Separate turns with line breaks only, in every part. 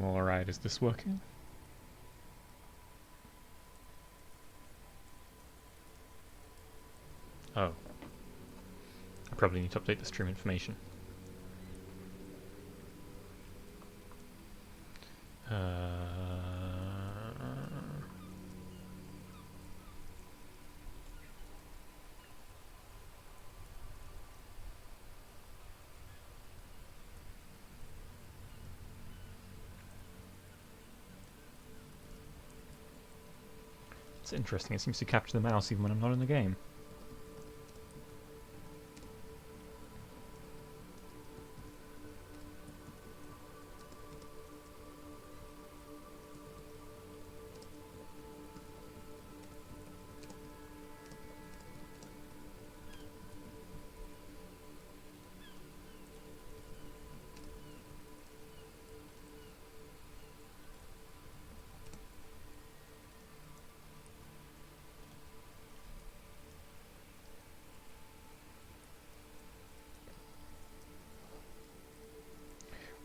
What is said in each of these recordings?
Alright, is this working? Oh. I probably need to update the stream information. It's interesting, it seems to capture the mouse even when I'm not in the game.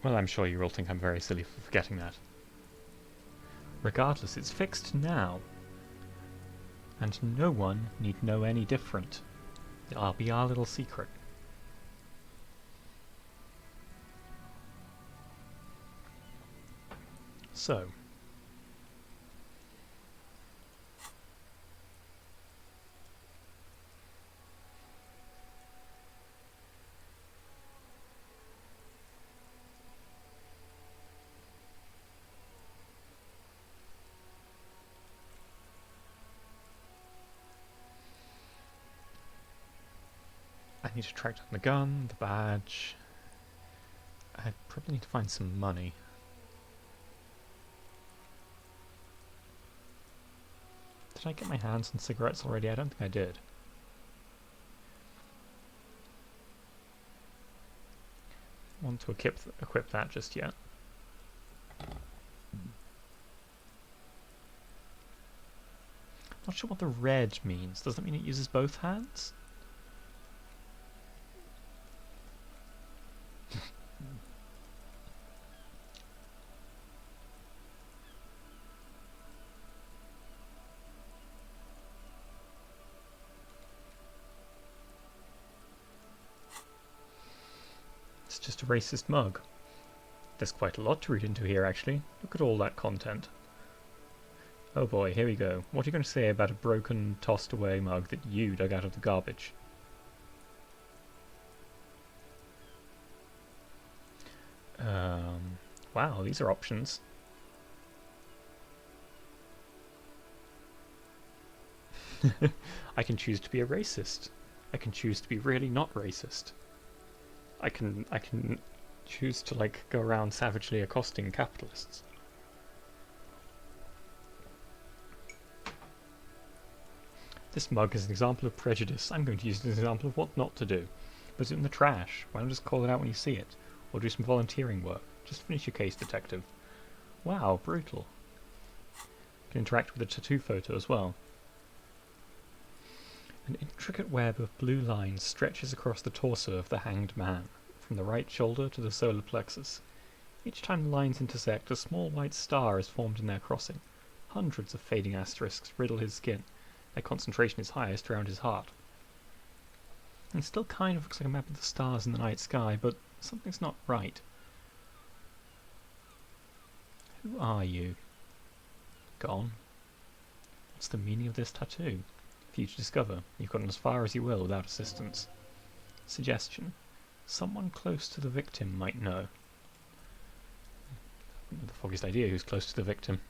Well, I'm sure you all think I'm very silly for forgetting that. Regardless, it's fixed now. And no one need know any different. It'll be our little secret. So. I need to track down the gun, the badge. I probably need to find some money. Did I get my hands on cigarettes already? I don't think I did. I want to equip that just yet. Not sure what the red means. Does that mean it uses both hands? It's just a racist mug. There's quite a lot to read into here, actually. Look at all that content. Oh boy, here we go. What are you going to say about a broken, tossed away mug that you dug out of the garbage? Wow, these are options. I can choose to be a racist. I can choose to be really not racist. I can choose to like go around savagely accosting capitalists. This mug is an example of prejudice. I'm going to use it as an example of what not to do. Put it in the trash. Why not just call it out when you see it? Or do some volunteering work. Just finish your case, detective. Wow, brutal. You can interact with a tattoo photo as well. An intricate web of blue lines stretches across the torso of the hanged man, from the right shoulder to the solar plexus. Each time the lines intersect, a small white star is formed in their crossing. Hundreds of fading asterisks riddle his skin. Their concentration is highest around his heart. It still kind of looks like a map of the stars in the night sky, but something's not right. Who are you? Gone? What's the meaning of this tattoo? For you to discover, you've gotten as far as you will without assistance. Suggestion. Someone close to the victim might know. The foggiest idea who's close to the victim.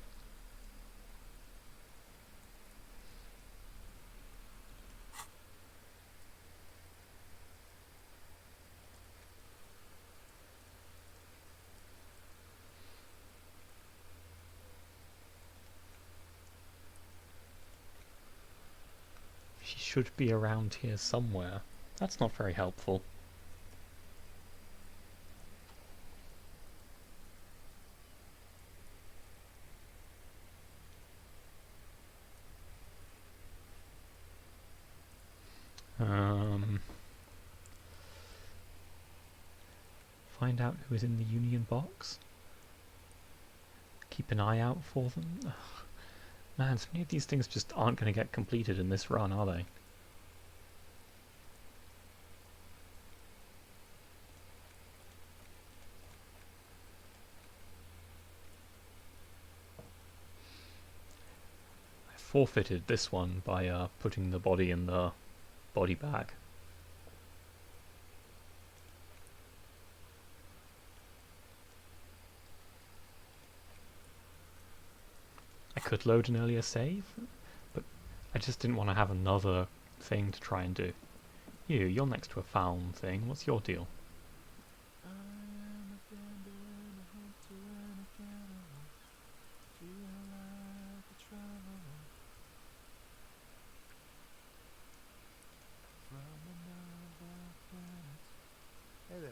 She should be around here somewhere. That's not very helpful. Find out who is in the Union box. Keep an eye out for them. Ugh. Man, so many of these things just aren't going to get completed in this run, are they? I forfeited this one by putting the body in the body bag. I could load an earlier save, but I just didn't want to have another thing to try and do. You're next to a found thing. What's your deal?
Hey there.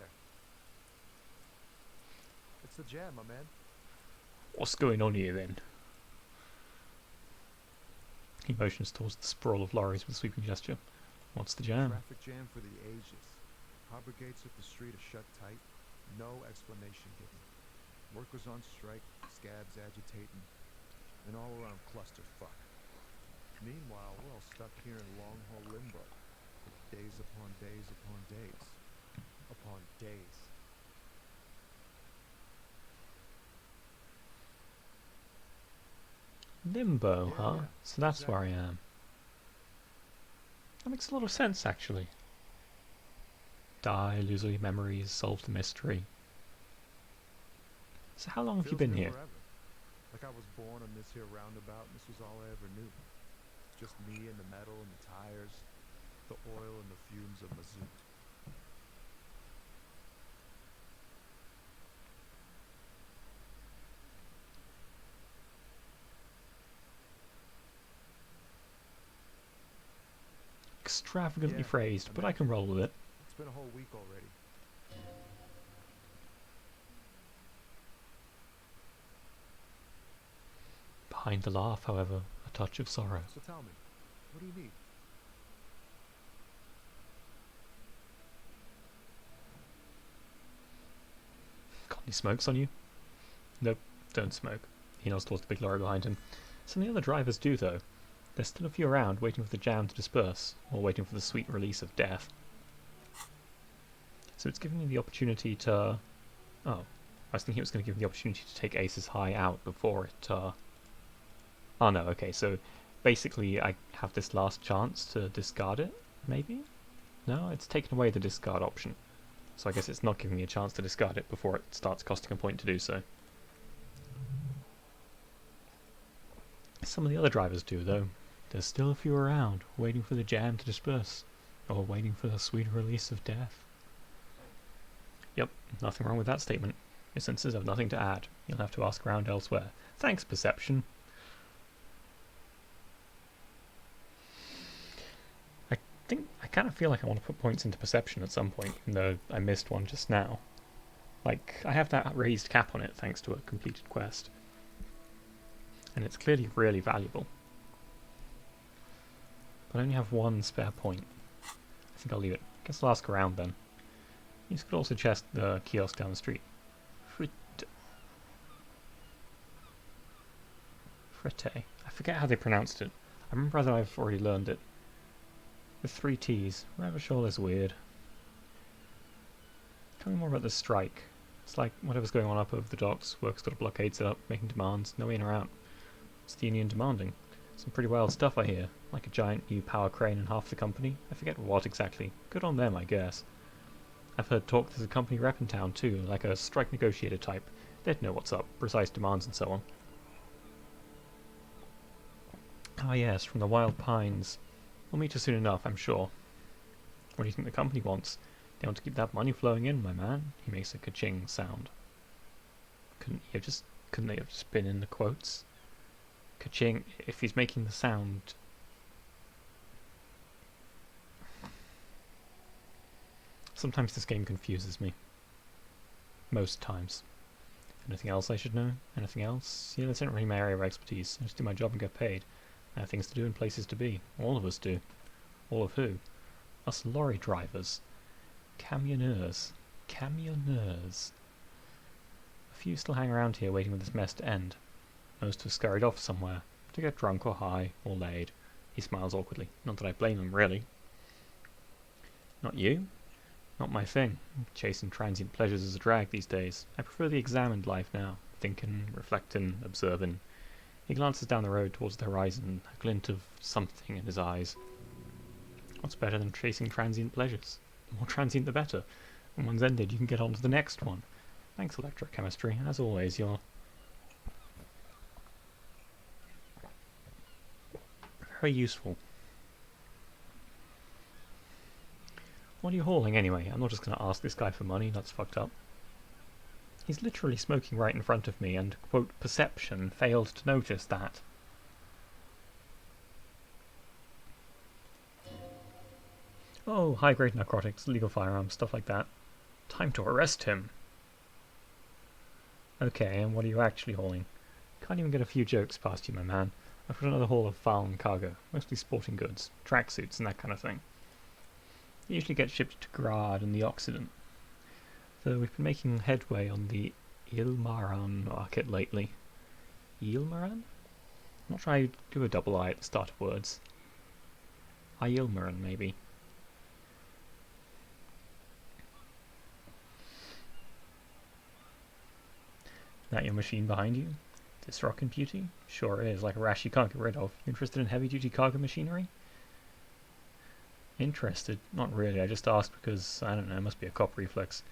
It's the jam, my man.
What's going on here then? He motions towards the sprawl of lorries with a sweeping gesture. What's the jam?
Traffic jam for the ages. Harbor gates of the street are shut tight. No explanation given. Workers on strike, scabs agitating, an all-around clusterfuck. Meanwhile, we're all stuck here in long-haul limbo. Days upon days upon days. Upon days.
Limbo,
Yeah,
huh?
yeah,
So that's where I
exactly.
am. That makes a lot of sense, actually. Die, lose all your memories, solve the mystery. So how long have you
Feels
been
new
here?
forever. Like I was born on this here roundabout and this was all I ever knew. Just me and the metal and the tires, the oil and the fumes of mazout.
Extravagantly
Yeah,
phrased, but I can roll with it.
it's been a whole week already.
Behind the laugh, however, a touch of sorrow.
So tell me, what do you need?
Got any smokes on you? Nope, don't smoke. He nods towards the big lorry behind him. Some of the other drivers do, though. There's still a few around, waiting for the jam to disperse, or waiting for the sweet release of death. So it's giving me the opportunity to... Oh, I was thinking it was going to give me the opportunity to take Ace's High out before it... Oh no, okay, so basically I have this last chance to discard it, maybe? No, it's taken away the discard option. So I guess it's not giving me a chance to discard it before it starts costing a point to do so. Some of the other drivers do, though. There's still a few around, waiting for the jam to disperse, or waiting for the sweet release of death. Yep, nothing wrong with that statement. Your senses have nothing to add. You'll have to ask around elsewhere. Thanks, perception. I kind of feel like I want to put points into perception at some point, even though I missed one just now. Like, I have that raised cap on it thanks to a completed quest. And it's clearly really valuable. But I only have one spare point. I think I'll leave it. Guess I'll ask around then. You could also check the kiosk down the street. Frite. I forget how they pronounced it. I remember that I've already learned it. With 3 T's. Ravishol is weird. Tell me more about this strike. It's like whatever's going on up over the docks. Work's got a blockade set up, making demands. No in or out. What's the union demanding? Some pretty wild stuff, I hear. Like a giant new power crane and half the company. I forget what exactly. Good on them, I guess. I've heard talk there's a company rep in town too, like a strike negotiator type. They'd know what's up, precise demands and so on. Ah yes, from the Wild Pines. We'll meet her soon enough, I'm sure. What do you think the company wants? They want to keep that money flowing in, my man. He makes a ka-ching sound. Couldn't they have just been in the quotes? Ka-ching, if he's making the sound... Sometimes this game confuses me. Most times. Anything else I should know? Anything else? Yeah, that's not really my area of expertise. I just do my job and get paid. I have things to do and places to be. All of us do. All of who? Us lorry drivers. Camionneurs. Camionneurs. A few still hang around here waiting for this mess to end. Most have scurried off somewhere, to get drunk or high, or laid. He smiles awkwardly. Not that I blame him, really. Not you? Not my thing. Chasing transient pleasures is a drag these days. I prefer the examined life now. Thinking, reflecting, observing. He glances down the road towards the horizon, a glint of something in his eyes. What's better than chasing transient pleasures? The more transient the better. When one's ended, you can get on to the next one. Thanks, electrochemistry. As always, you're very useful. What are you hauling anyway? I'm not just going to ask this guy for money, that's fucked up. He's literally smoking right in front of me and, quote, perception failed to notice that. Oh, high-grade narcotics, legal firearms, stuff like that. Time to arrest him. Okay, and what are you actually hauling? Can't even get a few jokes past you, my man. I've got another haul of foul cargo, mostly sporting goods, tracksuits and that kind of thing. They usually get shipped to Grad and the Occident, though we've been making headway on the Ilmaran market lately. Ilmaran? I'm not sure I do a double I at the start of words. Ilmaran, maybe. That your machine behind you? This rockin' beauty? Sure is, like a rash you can't get rid of. You interested in heavy-duty cargo machinery? Interested? Not really, I just asked because, I don't know, it must be a cop reflex.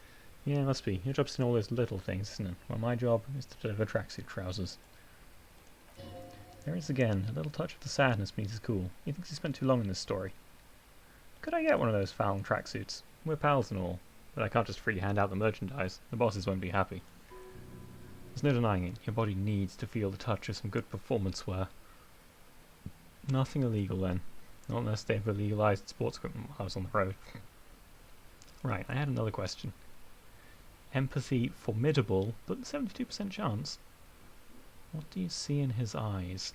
Yeah, it must be. Your job's in all those little things, isn't it? Well, my job is to deliver tracksuit trousers. There is again, a little touch of the sadness means it's cool. He thinks he spent too long in this story. Could I get one of those foul tracksuits? We're pals and all, but I can't just freely hand out the merchandise. The bosses won't be happy. There's no denying it. Your body needs to feel the touch of some good performance wear. Nothing illegal then. Not unless they've legalized sports equipment while I was on the road. Right, I had another question. Empathy formidable, but 72% chance. What do you see in his eyes?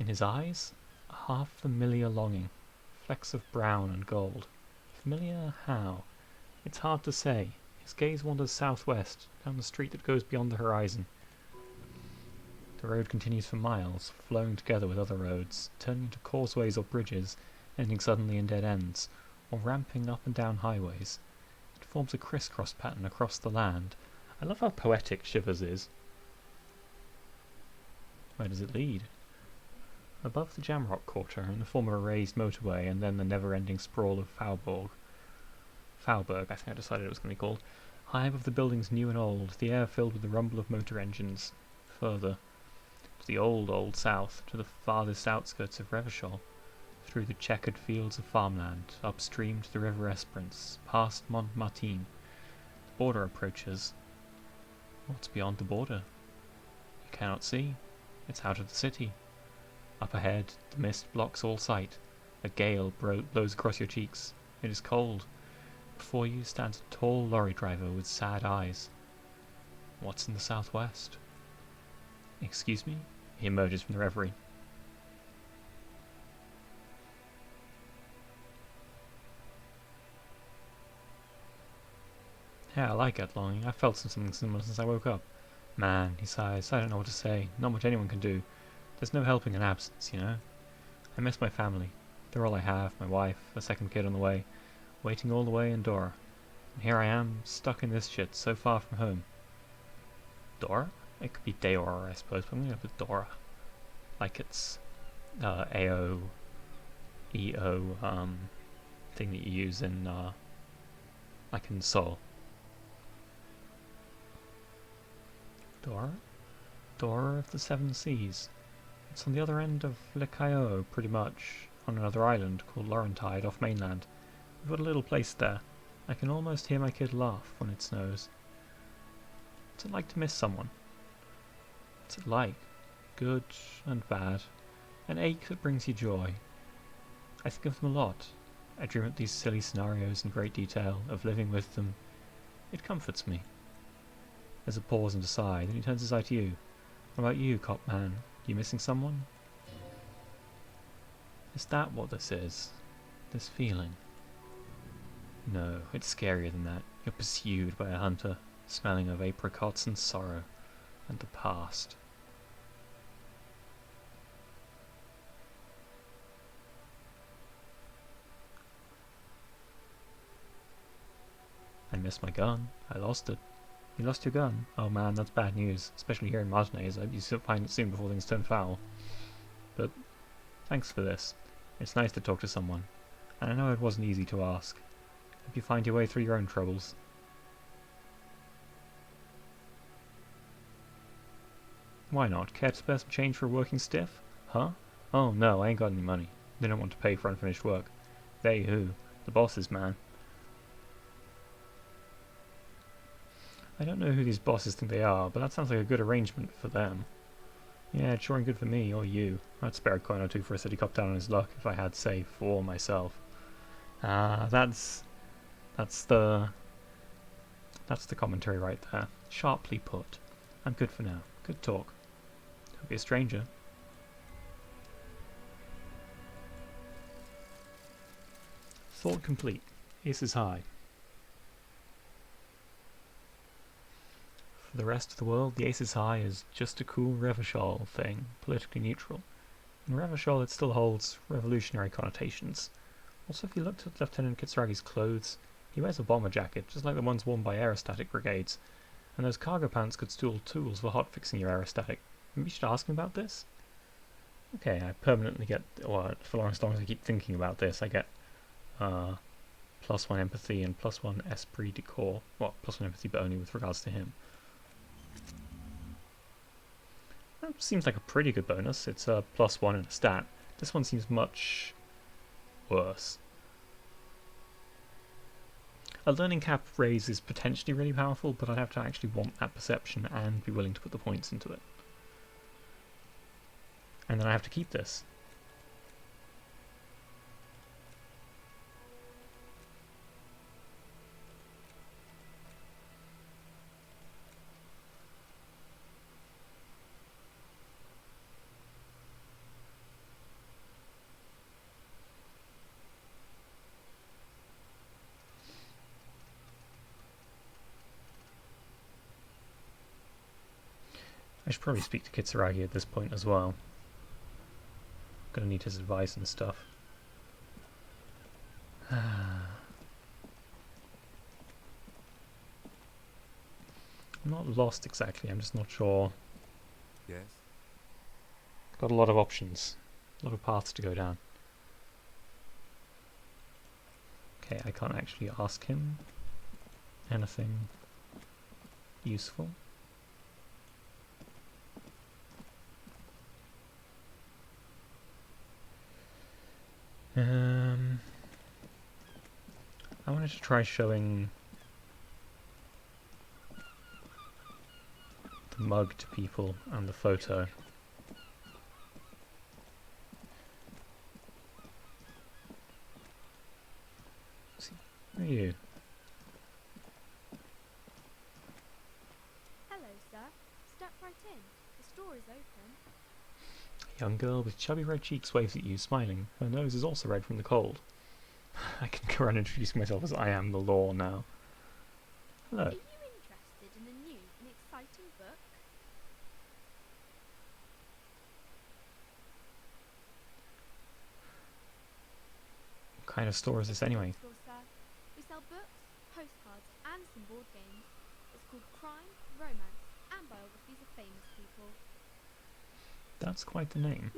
In his eyes, a half-familiar longing. Flecks of brown and gold. Familiar how? It's hard to say. His gaze wanders southwest, down the street that goes beyond the horizon. The road continues for miles, flowing together with other roads, turning into causeways or bridges, ending suddenly in dead ends, or ramping up and down highways. It forms a crisscross pattern across the land. I love how poetic Shivers is. Where does it lead? Above the Jamrock Quarter, in the former raised motorway, and then the never-ending sprawl of Faubourg, I think I decided it was going to be called. High above the buildings new and old, the air filled with the rumble of motor engines. Further, to the old south, to the farthest outskirts of Revachol, through the checkered fields of farmland, upstream to the River Esperance, past Montmartin. The border approaches. What's beyond the border? You cannot see. It's out of the city. Up ahead, the mist blocks all sight. A gale blows across your cheeks. It is cold. Before you stands a tall lorry driver with sad eyes. What's in the southwest? Excuse me? He emerges from the reverie. Yeah, I like that longing. I've felt something similar since I woke up. Man, he sighs, I don't know what to say. Not much anyone can do. There's no helping an absence, you know? I miss my family. They're all I have, my wife, a second kid on the way, waiting all the way in Dora. And here I am, stuck in this shit, so far from home. Dora? It could be Deora, I suppose, but I'm going to go with Dora. Like it's AO, EO, thing that you use in, like in Soul. Dora? Dora of the Seven Seas. It's on the other end of Lecao, pretty much, on another island called Laurentide off mainland. We've got a little place there. I can almost hear my kid laugh when it snows. What's it like to miss someone? What's it like? Good and bad. An ache that brings you joy. I think of them a lot. I dream up these silly scenarios in great detail, of living with them. It comforts me. There's a pause and a sigh, then he turns his eye to you. What about you, cop man? You missing someone? Is that what this is? This feeling? No, it's scarier than that. You're pursued by a hunter. smelling of apricots and sorrow and the past. I missed my gun. I lost it. You lost your gun? Oh man, that's bad news, especially here in Martinez. I hope you find it soon before things turn foul. But thanks for this. It's nice to talk to someone. And I know it wasn't easy to ask. Hope you find your way through your own troubles. Why not? Care to spare some change for a working stiff? Huh? Oh no, I ain't got any money. They don't want to pay for unfinished work. They who? The bosses, man. I don't know who these bosses think they are, but that sounds like a good arrangement for them. Yeah, it's sure ain't good for me, or you. I'd spare a coin or two for a city cop down on his luck if I had, say, for myself. That's the commentary right there. Sharply put. I'm good for now. Good talk. Don't be a stranger. Thought complete. Aces high. For the rest of the world, the Aces High is just a cool Revachol thing, politically neutral. In Revachol it still holds revolutionary connotations. Also, if you looked at Lieutenant Kitsuragi's clothes, he wears a bomber jacket, just like the ones worn by aerostatic brigades, and those cargo pants could store tools for hotfixing your aerostatic. Maybe you should ask him about this? Okay, I permanently get, well, for as long as I keep thinking about this, I get +1 empathy and +1 esprit de corps. Well, +1 empathy, but only with regards to him. That seems like a pretty good bonus. It's a +1 in a stat. This one seems much worse. A learning cap raise is potentially really powerful, but I'd have to actually want that perception and be willing to put the points into it. And then I have to keep this. I should probably speak to Kitsuragi at this point as well. Gonna need his advice and stuff. I'm not lost exactly, I'm just not sure.
Yes?
Got a lot of options. A lot of paths to go down. Okay, I can't actually ask him anything useful. I wanted to try showing the mug to people and the photo. Who are you?
Hello, sir. Step right in. The store is open.
A young girl with chubby red cheeks waves at you, smiling. Her nose is also red from the cold. I can go around introducing myself as I am the law now. Hello.
Are you interested in a new and exciting book?
What kind of store is this anyway?
Store, sir. We sell books, postcards, and some board games. It's called Crime, Romance, and Biographies of Famous People.
That's quite the name.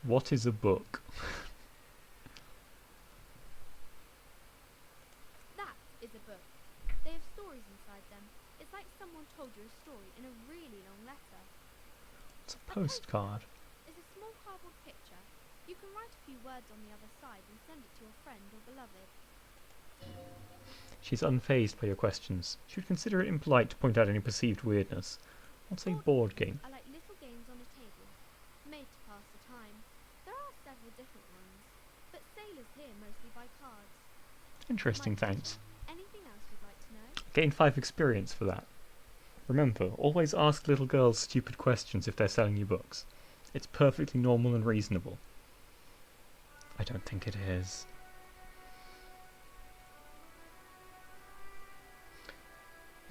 What is a book?
That is a book. They have stories inside them. It's like someone told you a story in a really long letter.
It's a postcard.
It's a small cardboard picture. You can write a few words on the other side and send it to your friend or beloved.
She's unfazed by your questions. She would consider it impolite to point out any perceived weirdness. What's a board game?
I like little games on a table, made to pass the time. There are several different ones, but sailors here mostly buy cards.
Interesting,
My pleasure.
thanks.
Anything else you'd like to know?
Gain 5 experience for that. Remember, always ask little girls stupid questions if they're selling you books. It's perfectly normal and reasonable. I don't think it is.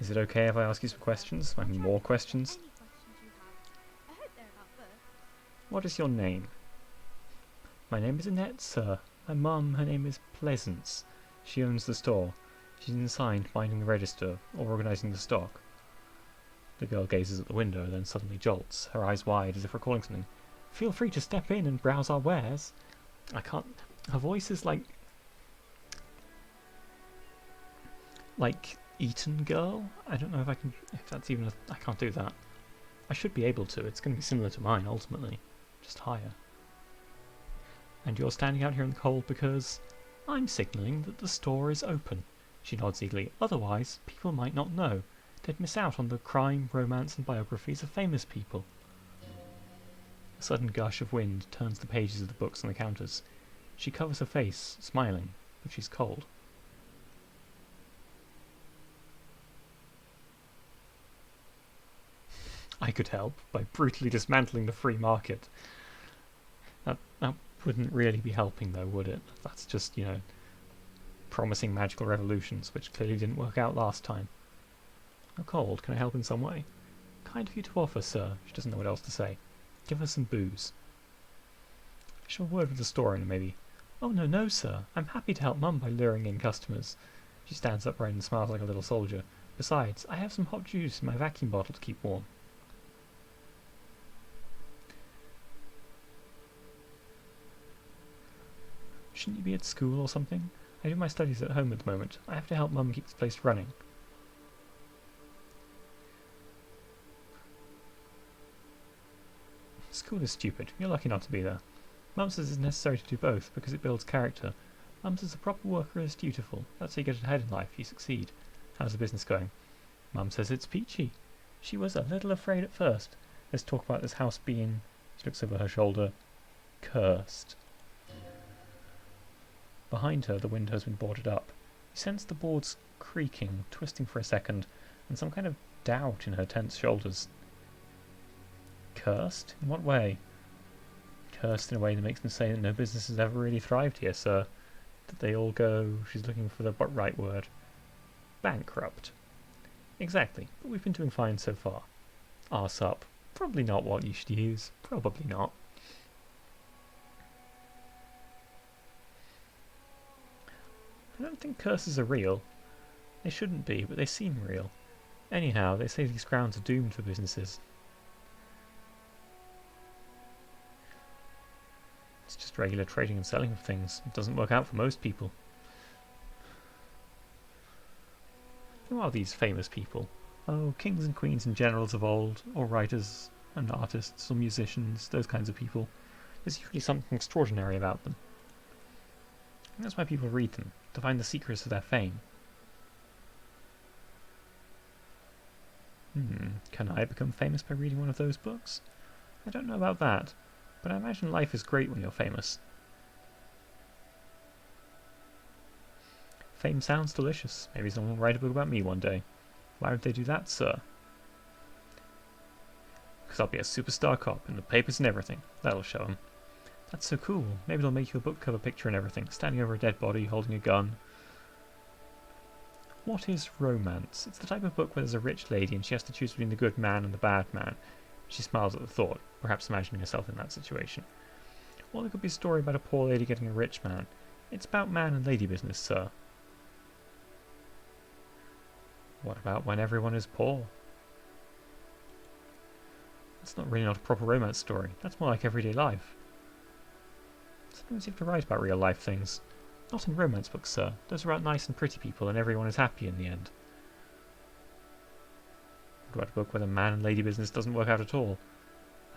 Is it okay if I ask you some questions?
I'll try to
More
answer
questions?
any questions you have. I hope they're about books.
What is your name? My name is Annette, sir. My mum, her name is Pleasance. She owns the store. She's inside minding the register or organising the stock. The girl gazes at the window, then suddenly jolts, her eyes wide as if recalling something. Feel free to step in and browse our wares. I can't... Her voice is like Eton Girl? I don't know if that's even I can't do that. I should be able to. It's going to be similar to mine, ultimately. Just higher. And you're standing out here in the cold because I'm signalling that the store is open. She nods eagerly. Otherwise, people might not know. They'd miss out on the crime, romance, and biographies of famous people. A sudden gush of wind turns the pages of the books on the counters. She covers her face, smiling, but she's cold. I could help by brutally dismantling the free market. That wouldn't really be helping, though, would it? That's just, promising magical revolutions, which clearly didn't work out last time. I'm cold. Can I help in some way? Kind of you to offer, sir. She doesn't know what else to say. Give her some booze. I shall have a word with the store owner, maybe. Oh, no, sir. I'm happy to help Mum by luring in customers. She stands upright and smiles like a little soldier. Besides, I have some hot juice in my vacuum bottle to keep warm. Shouldn't you be at school or something? I do my studies at home at the moment. I have to help Mum keep the place running. School is stupid. You're lucky not to be there. Mum says it's necessary to do both because it builds character. Mum says a proper worker is dutiful. That's how you get ahead in life. You succeed. How's the business going? Mum says it's peachy. She was a little afraid at first. Let's talk about this house being... She looks over her shoulder. Cursed. Behind her, the window has been boarded up. You sense the boards creaking, twisting for a second, and some kind of doubt in her tense shoulders. Cursed? In what way? Cursed in a way that makes them say that no business has ever really thrived here, sir. That they all go... She's looking for the right word. Bankrupt. Exactly, but we've been doing fine so far. Arse up. Probably not what you should use. Probably not. I don't think curses are real. They shouldn't be, but they seem real. Anyhow, they say these grounds are doomed for businesses. It's just regular trading and selling of things. It doesn't work out for most people. Who are these famous people? Oh, kings and queens and generals of old, or writers and artists or musicians, those kinds of people. There's usually something extraordinary about them. And that's why people read them, to find the secrets of their fame. Can I become famous by reading one of those books? I don't know about that, but I imagine life is great when you're famous. Fame sounds delicious. Maybe someone will write a book about me one day. Why would they do that, sir? Because I'll be a superstar cop in the papers and everything. That'll show 'em. That's so cool. Maybe they'll make you a book cover picture and everything, standing over a dead body, holding a gun. What is romance? It's the type of book where there's a rich lady and she has to choose between the good man and the bad man. She smiles at the thought, perhaps imagining herself in that situation. Or there could be a story about a poor lady getting a rich man. It's about man and lady business, sir. What about when everyone is poor? That's not really not a proper romance story. That's more like everyday life. Sometimes you have to write about real life things. Not in romance books, sir. Those are about nice and pretty people and everyone is happy in the end. What about a book where the man and lady business doesn't work out at all?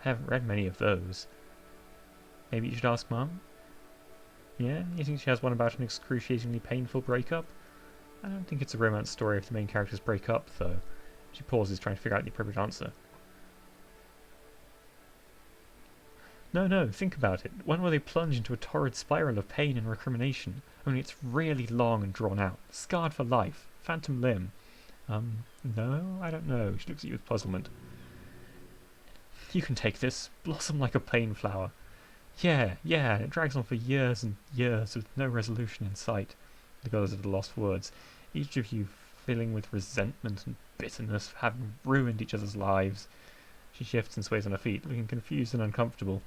I haven't read many of those. Maybe you should ask Mum? Yeah? You think she has one about an excruciatingly painful breakup? I don't think it's a romance story if the main characters break up, though. She pauses, trying to figure out the appropriate answer. No, think about it. One where they plunge into a torrid spiral of pain and recrimination, only it's really long and drawn out. Scarred for life. Phantom limb. No? I don't know. She looks at you with puzzlement. You can take this. Blossom like a plain flower. Yeah, it drags on for years and years with no resolution in sight. The girl is at a loss for words. Each of you filling with resentment and bitterness for having ruined each other's lives. She shifts and sways on her feet, looking confused and uncomfortable.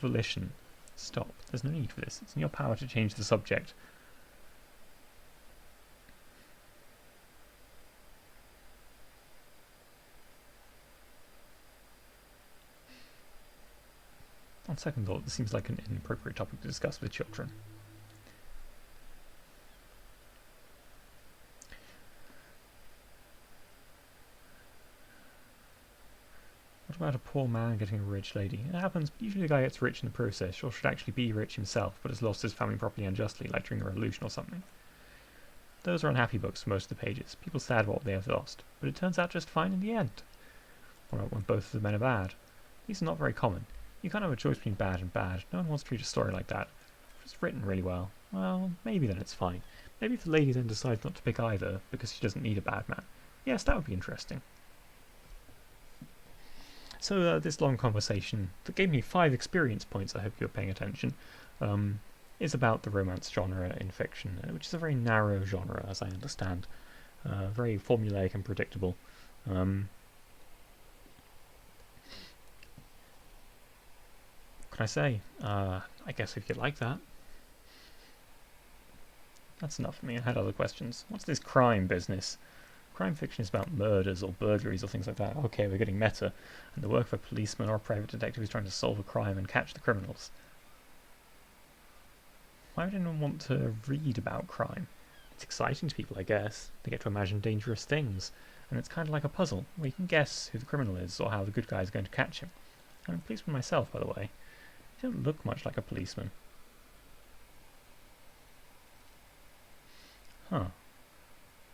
Volition. Stop. There's no need for this. It's in your power to change the subject. On second thought, this seems like an inappropriate topic to discuss with children. What about a poor man getting a rich lady? It happens, but usually the guy gets rich in the process, or should actually be rich himself, but has lost his family property unjustly, like during the revolution or something. Those are unhappy books for most of the pages, people sad about what they have lost, but it turns out just fine in the end. What about when both of the men are bad? These are not very common. You can't have a choice between bad and bad. No one wants to read a story like that. If it's written really well, well, maybe then it's fine. Maybe if the lady then decides not to pick either, because she doesn't need a bad man. Yes, that would be interesting. So this long conversation, that gave me 5 experience points, I hope you're paying attention, is about the romance genre in fiction, which is a very narrow genre, as I understand. Very formulaic and predictable. What can I say? I guess if you like that. That's enough for me. I had other questions. What's this crime business? Crime fiction is about murders or burglaries or things like that. Okay, we're getting meta. And the work of a policeman or a private detective who's trying to solve a crime and catch the criminals. Why would anyone want to read about crime? It's exciting to people, I guess. They get to imagine dangerous things. And it's kind of like a puzzle, where you can guess who the criminal is or how the good guy is going to catch him. I'm a policeman myself, by the way. You don't look much like a policeman. Huh.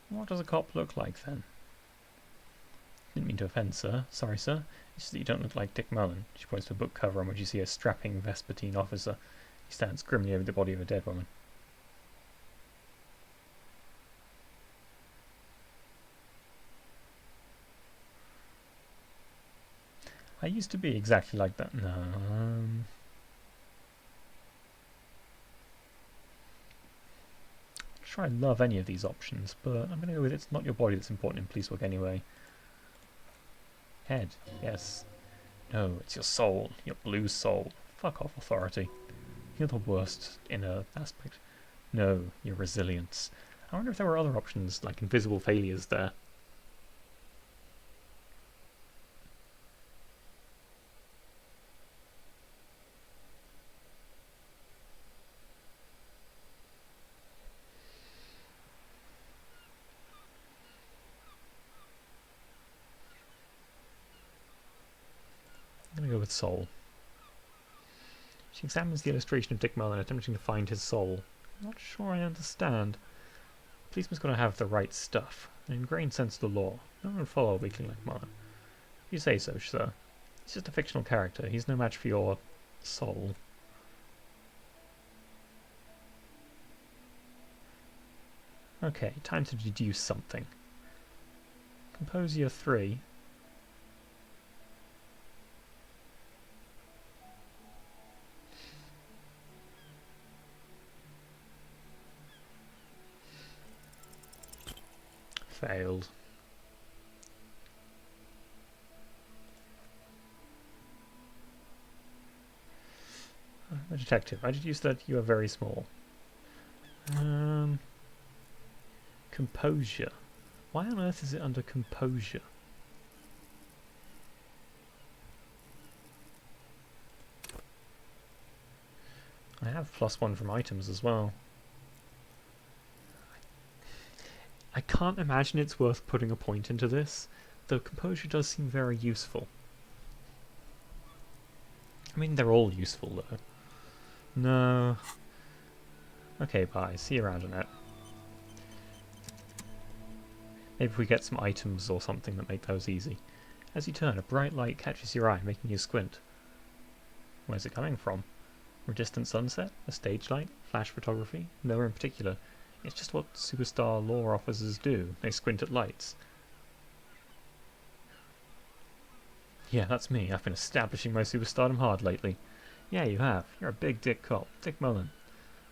What does a cop look like, then? Didn't mean to offend, sir. Sorry, sir. It's just that you don't look like Dick Mullen. She points to a book cover on which you see a strapping Vespertine officer. He stands grimly over the body of a dead woman. I used to be exactly like that. No. Sure, I love any of these options, but I'm going to go with it's not your body that's important in police work anyway. Head, yes. No, it's your soul, your blue soul. Fuck off, authority. You're the worst inner aspect. No, your resilience. I wonder if there were other options, like invisible failures there. I'm going to go with soul. She examines the illustration of Dick Mullen, attempting to find his soul. I'm not sure I understand. The policeman's got to have the right stuff, an ingrained sense of the law. No one would follow a weakling like Mullen. If you say so, sir. He's just a fictional character. He's no match for your soul. Okay, time to deduce something. Compose year 3. Failed. A detective. I deduce that you are very small. Composure. Why on earth is it under composure? I have +1 from items as well. I can't imagine it's worth putting a point into this, though composure does seem very useful. I mean, they're all useful, though. No. Okay, bye. See you around, Annette. Maybe if we get some items or something that make those easy. As you turn, a bright light catches your eye, making you squint. Where's it coming from? From a distant sunset? A stage light? Flash photography? Nowhere in particular. It's just what superstar law officers do. They squint at lights. Yeah, that's me. I've been establishing my superstardom hard lately. Yeah, you have. You're a big dick cop. Dick Mullen.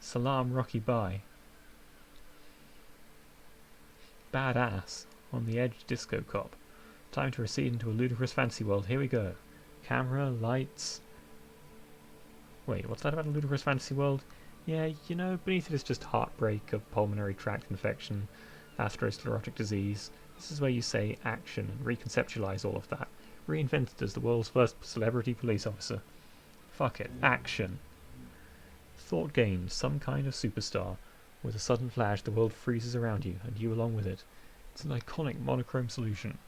Salam Rocky Bye. badass. On the edge, disco cop. Time to recede into a ludicrous fantasy world. Here we go. Camera, lights. Wait, what's that about a ludicrous fantasy world? Yeah, you know, beneath it is just heartbreak, a pulmonary tract infection, atherosclerotic disease. This is where you say action and reconceptualize all of that. Reinvented as the world's first celebrity police officer. Fuck it, action. Thought gained, some kind of superstar. With a sudden flash, the world freezes around you, and you along with it. It's an iconic monochrome solution.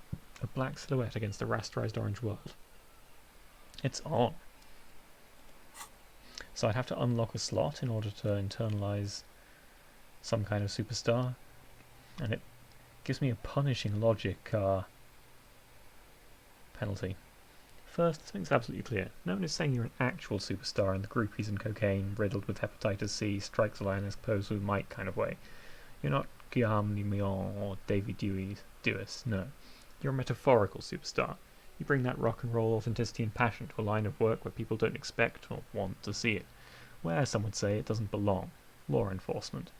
A black silhouette against a rasterized orange world. It's on. So I'd have to unlock a slot in order to internalize some kind of superstar. And it gives me a punishing logic penalty. First, something's absolutely clear. No one is saying you're an actual superstar in the groupies and cocaine, riddled with hepatitis C, strikes a lioness pose with Mike kind of way. You're not Guillaume Limion or David Dewis, no. You're a metaphorical superstar. You bring that rock and roll authenticity and passion to a line of work where people don't expect or want to see it. Where, some would say, it doesn't belong. Law enforcement.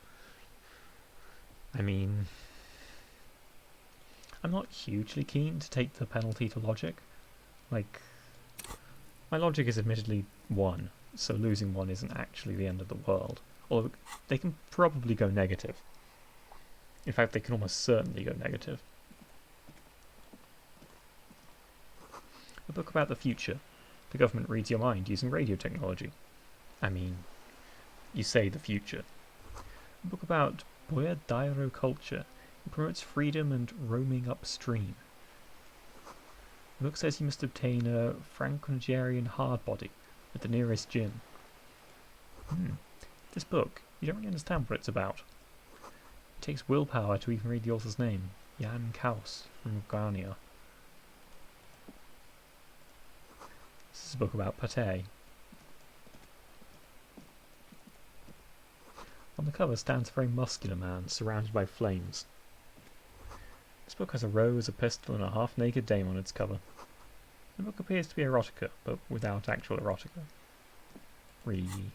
I mean, I'm not hugely keen to take the penalty to logic. Like, my logic is admittedly 1, so losing 1 isn't actually the end of the world. Although they can probably go negative. In fact, they can almost certainly go negative. A book about the future. The government reads your mind using radio technology. I mean, you say the future. A book about Boyadairo culture. It promotes freedom and roaming upstream. The book says you must obtain a Franco-Nigerian hardbody at the nearest gym. This book, you don't really understand what it's about. It takes willpower to even read the author's name, Jan Kaus from Ghana. This is a book about pate. On the cover stands a very muscular man surrounded by flames. This book has a rose, a pistol, and a half-naked dame on its cover. The book appears to be erotica, but without actual erotica. Really.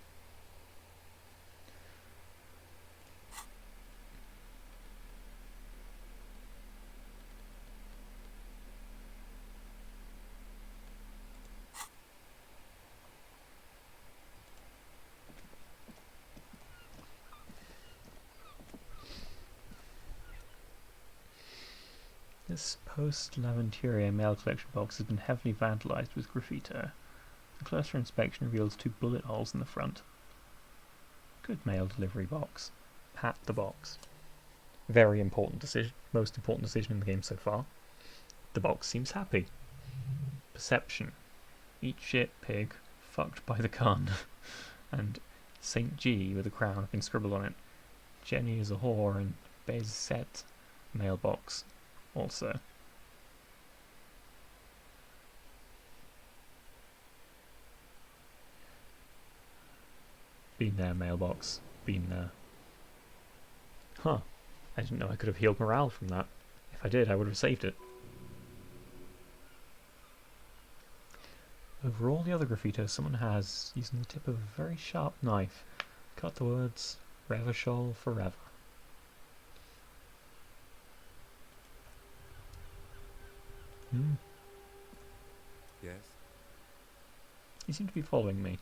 This post-Laventuria mail collection box has been heavily vandalised with graffito. A closer inspection reveals 2 bullet holes in the front. Good mail delivery box. Pat the box. Very important decision. Most important decision in the game so far. The box seems happy. Perception. Eat shit, pig. Fucked by the gun. And Saint G with a crown have been scribbled on it. Jenny is a whore and Bezet mailbox. Also. Been there, mailbox. Been there. Huh. I didn't know I could have healed morale from that. If I did, I would have saved it. Over all the other graffito, someone has, using the tip of a very sharp knife, cut the words, Revachol forever.
Yes?
You seem to be following me.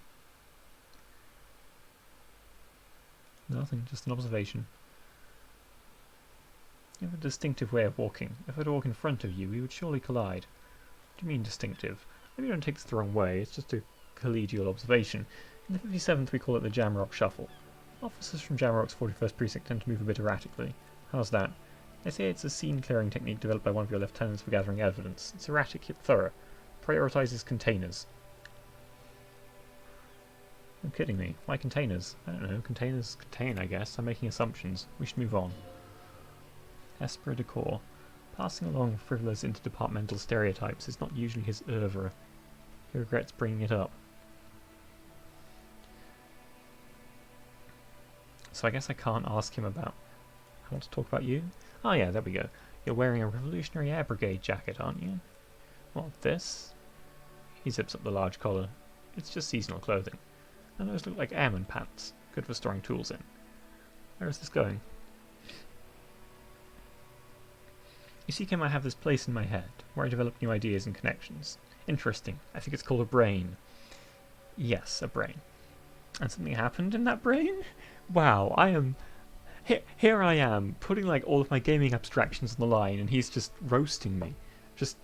Nothing, just an observation. You have a distinctive way of walking. If I were to walk in front of you, we would surely collide. What do you mean distinctive? Maybe don't take this the wrong way, it's just a collegial observation. In the 57th we call it the Jamrock Shuffle. Officers from Jamrock's 41st Precinct tend to move a bit erratically. How's that? They say it's a scene-clearing technique developed by one of your lieutenants for gathering evidence. It's erratic yet thorough. Prioritizes containers. You're kidding me. Why containers? I don't know. Containers contain, I guess. I'm making assumptions. We should move on. Esprit de corps. Passing along frivolous interdepartmental stereotypes is not usually his oeuvre. He regrets bringing it up. So I guess I can't ask him about... I want to talk about you? Oh yeah, there we go. You're wearing a Revolutionary Air Brigade jacket, aren't you? What, this? He zips up the large collar. It's just seasonal clothing. And those look like airman pants. Good for storing tools in. Where is this going? You see, Kim, I have this place in my head where I develop new ideas and connections. Interesting. I think it's called a brain. Yes, a brain. And something happened in that brain? Wow, I am... Here I am, putting like all of my gaming abstractions on the line, and he's just roasting me. Just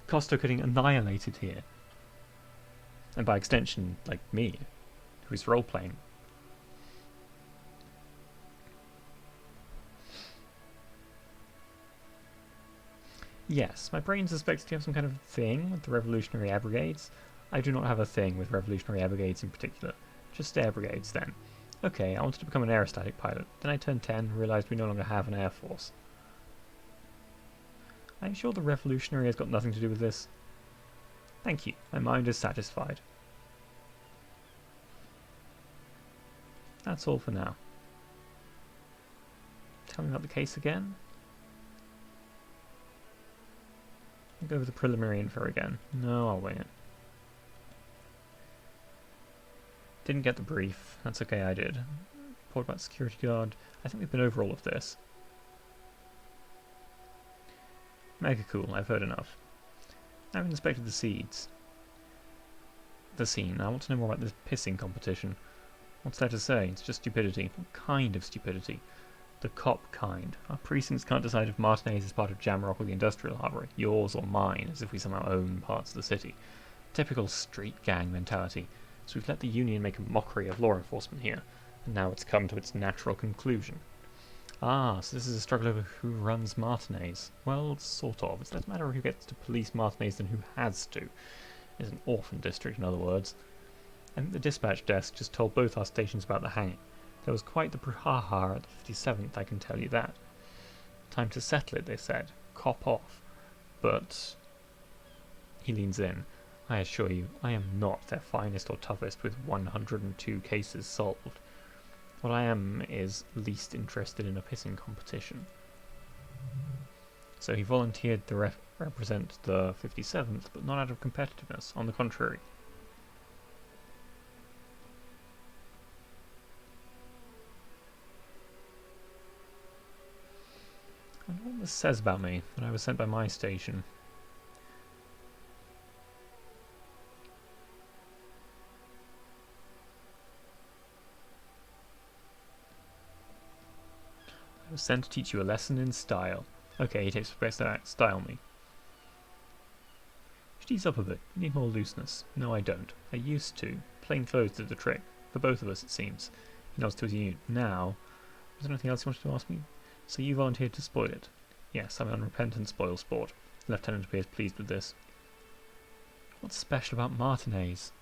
Costo getting annihilated here. And by extension, like me, who's role-playing. Yes, my brain suspects to have some kind of thing with the Revolutionary Air Brigades. I do not have a thing with Revolutionary Air Brigades in particular. Just air brigades, then. Okay, I wanted to become an aerostatic pilot. Then I turned 10 and realised we no longer have an air force. I'm sure the Revolutionary has got nothing to do with this. Thank you, my mind is satisfied. That's all for now. Tell me about the case again. I'll go over the preliminary info again. No, I'll wing it. Didn't get the brief. That's okay, I did. Report about security guard. I think we've been over all of this. Mega cool, I've heard enough. I've inspected the seeds. The scene. I want to know more about this pissing competition. What's there to say? It's just stupidity. What kind of stupidity? The cop kind. Our precincts can't decide if Martinez is part of Jamrock or the industrial harbour, yours or mine, as if we somehow own parts of the city. Typical street gang mentality. So we've let the Union make a mockery of law enforcement here, and now it's come to its natural conclusion. Ah, so this is a struggle over who runs Martinez. Well, sort of. It's less a matter of who gets to police Martinez than who has to. It's an orphan district, in other words. I think the dispatch desk just told both our stations about the hanging. There was quite the brouhaha at the 57th, I can tell you that. Time to settle it, they said. Cop off. But... He leans in. I assure you, I am not their finest or toughest with 102 cases solved. What I am is least interested in a pissing competition. So he volunteered to represent the 57th, but not out of competitiveness, on the contrary. I wonder what this says about me, that I was sent by my station. I was sent to teach you a lesson in style. Okay, he takes space to style me. Should ease up a bit. You need more looseness. No, I don't. I used to. Plain clothes did the trick. For both of us, it seems. He nods to his unit. Now, was there anything else you wanted to ask me? So you volunteered to spoil it? Yes, I'm an unrepentant spoil sport. The lieutenant appears pleased with this. What's special about Martinez?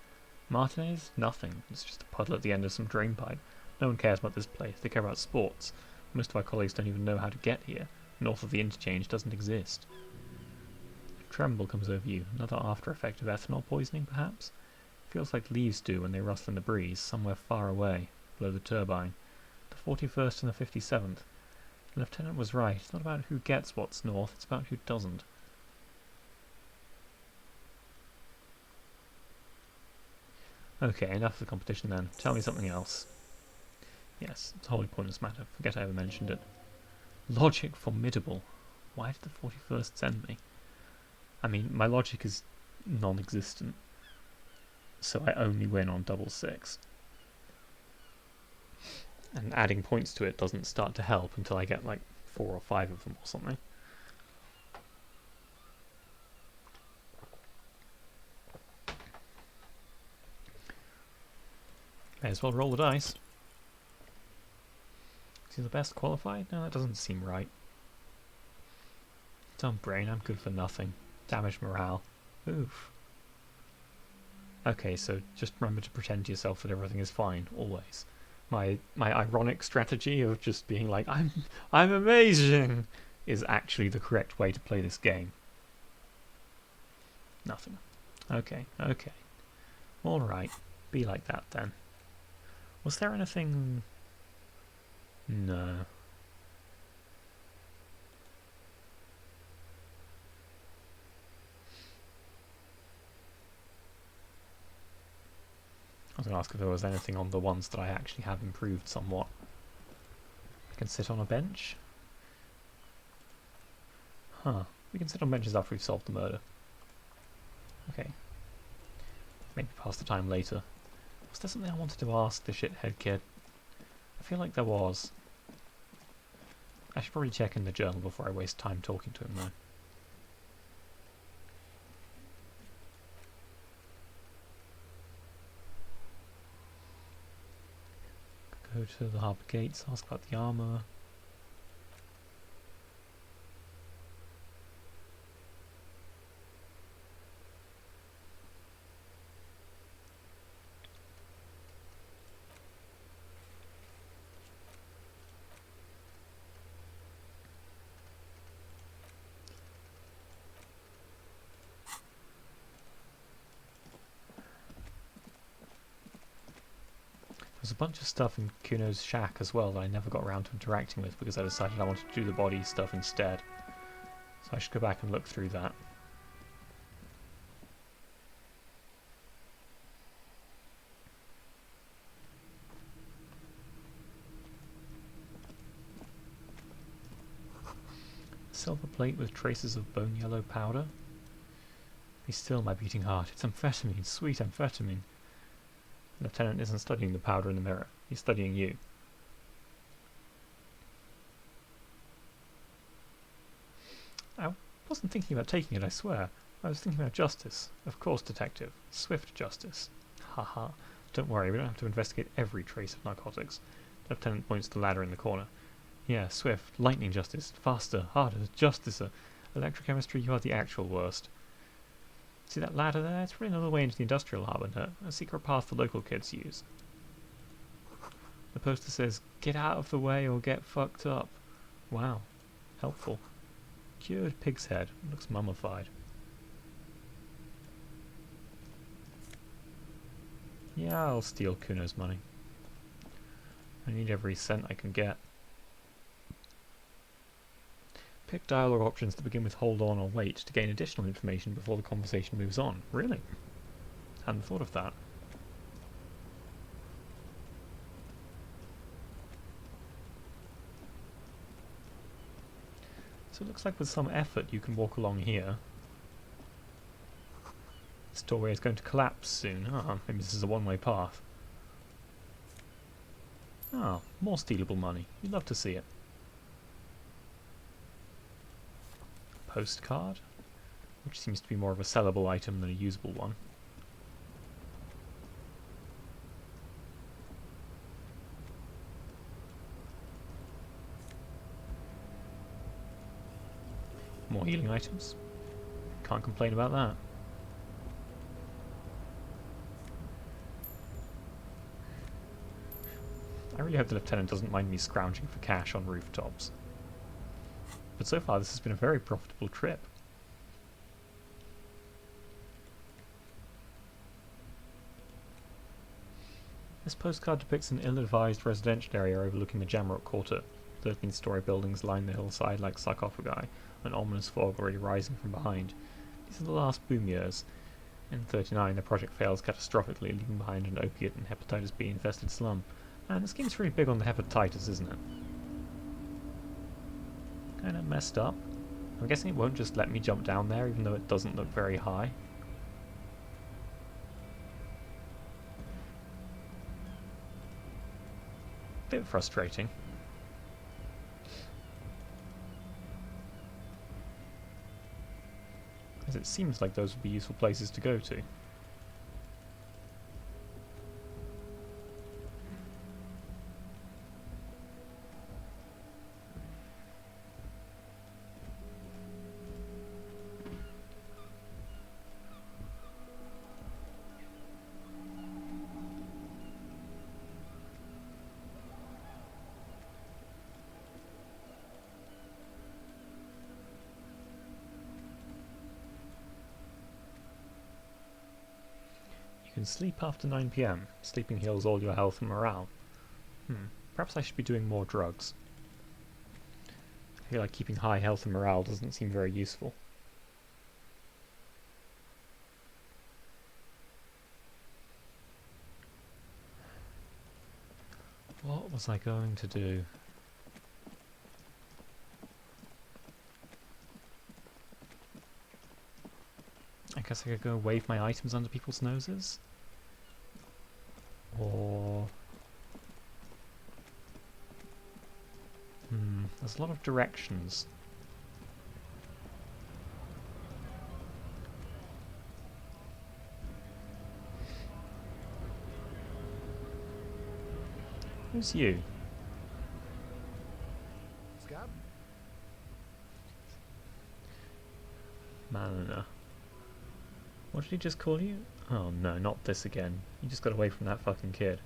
Martinez? Nothing. It's just a puddle at the end of some drainpipe. No one cares about this place. They care about sports. Most of our colleagues don't even know how to get here. North of the interchange doesn't exist. A tremble comes over you. Another after effect of ethanol poisoning, perhaps? Feels like leaves do when they rustle in the breeze, somewhere far away, below the turbine. The 41st and the 57th. The lieutenant was right. It's not about who gets what's north, it's about who doesn't. Okay, enough of the competition then. Tell me something else. Yes, it's a wholly pointless matter. Forget I ever mentioned it. Logic formidable. Why did the 41st send me? I mean, my logic is non-existent. So I only win on double six. And adding points to it doesn't start to help until I get like 4 or 5 of them or something. May as well roll the dice. Is he the best qualified? No, that doesn't seem right. Dumb brain, I'm good for nothing. Damaged morale. Oof. Okay, so just remember to pretend to yourself that everything is fine, always. My ironic strategy of just being like, I'm amazing, is actually the correct way to play this game. Nothing. Okay. Alright, be like that then. Was there anything... No. I was going to ask if there was anything on the ones that I actually have improved somewhat. I can sit on a bench. Huh. We can sit on benches after we've solved the murder. Okay. Maybe pass the time later. Was there something I wanted to ask the shithead kid? I feel like there was. I should probably check in the journal before I waste time talking to him though. Go to the harbour gates, ask about the armour. There's a bunch of stuff in Kuno's shack as well that I never got around to interacting with because I decided I wanted to do the body stuff instead. So I should go back and look through that. Silver plate with traces of bone yellow powder. Be still, my beating heart. It's amphetamine, sweet amphetamine. The lieutenant isn't studying the powder in the mirror. He's studying you. I wasn't thinking about taking it, I swear. I was thinking about justice. Of course, detective. Swift justice. Haha. Don't worry, we don't have to investigate every trace of narcotics. The lieutenant points to the ladder in the corner. Yeah, swift. Lightning justice. Faster. Harder. Justicer. Electrochemistry, you are the actual worst. See that ladder there? It's really another way into the industrial harbour, a secret path the local kids use. The poster says, get out of the way or get fucked up. Wow. Helpful. Cured pig's head. Looks mummified. Yeah, I'll steal Kuno's money. I need every cent I can get. Pick dialogue options to begin with hold on or wait to gain additional information before the conversation moves on. Really? Hadn't thought of that. So it looks like with some effort you can walk along here. This doorway is going to collapse soon. Ah, maybe this is a one-way path. Ah, more stealable money. You'd love to see it. Postcard, which seems to be more of a sellable item than a usable one. More healing items. Can't complain about that. I really hope the lieutenant doesn't mind me scrounging for cash on rooftops. But so far this has been a very profitable trip. This postcard depicts an ill-advised residential area overlooking the Jamrock Quarter. 13-story buildings line the hillside like sarcophagi, an ominous fog already rising from behind. These are the last boom years. In 39 the project fails catastrophically, leaving behind an opiate and hepatitis B infested slum. And the scheme's really big on the hepatitis, isn't it? Kinda messed up. I'm guessing it won't just let me jump down there even though it doesn't look very high. Bit frustrating. As it seems like those would be useful places to go to. You can sleep after 9 PM. Sleeping heals all your health and morale. Perhaps I should be doing more drugs. I feel like keeping high health and morale doesn't seem very useful. What was I going to do? guess I could go wave my items under people's noses. Or... there's a lot of directions. Who's you?
Scab?
Manna. What did he just call you? Oh no, not this again. You just got away from that fucking kid.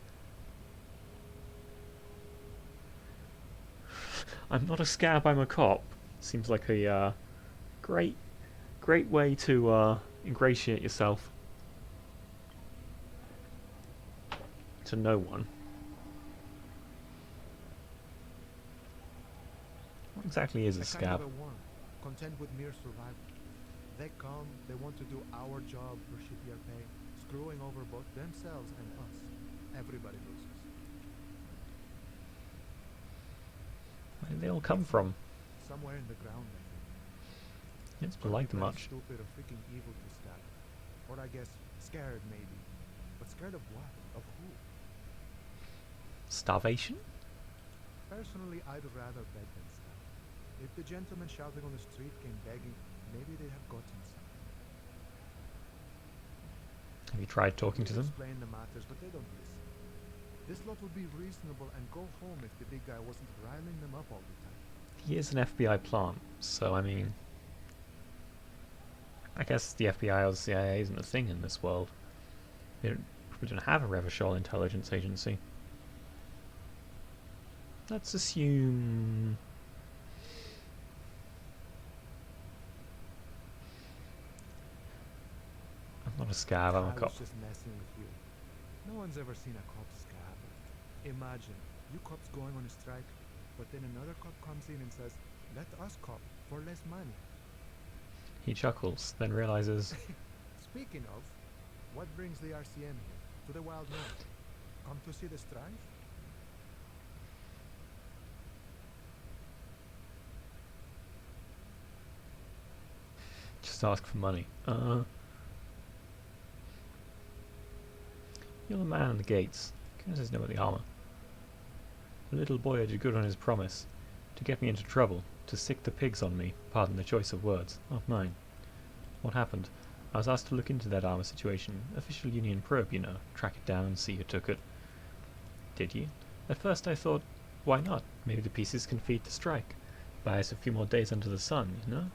I'm not a scab, I'm a cop. Seems like a great way to ingratiate yourself to no one. What exactly is a
They're kind
scab?
of a worm, content with mere survival. They come, they want to do our job for shittier pay, screwing over both themselves and us. Everybody loses.
Where did they all come from?
Somewhere in the ground, I think.
It's like them much.
Stupid or freaking evil to stab. Or I guess scared maybe. But scared of what? Of who?
Starvation?
Personally, I'd rather beg than stab. If the gentleman shouting on the street came begging, maybe they'd have gotten something.
Have you tried talking to them?
Explain the matters, but they don't listen. This lot would be reasonable and go home if the big guy wasn't riling them up all the time.
He is an FBI plant, so I mean... I guess the FBI or the CIA isn't a thing in this world. We don't have a Revachol intelligence agency. Let's assume... I'm not a scab, I'm a
I
cop.
was just messing with you. No one's ever seen a cop scab. Imagine, you cops going on a strike, but then another cop comes in and says, let us cop for less money.
He chuckles, then realizes...
Speaking of, what brings the RCM here? To the Wild North? Come to see the strife?
Just ask for money. You're the man on the gates. Can says no about the armor. The little boy did good on his promise. To get me into trouble. To sick the pigs on me. Pardon the choice of words. Not mine. What happened? I was asked to look into that armor situation. Official Union probe, you know. Track it down, see who took it. Did you? At first I thought, why not? Maybe the pieces can feed the strike. Buy us a few more days under the sun, you know?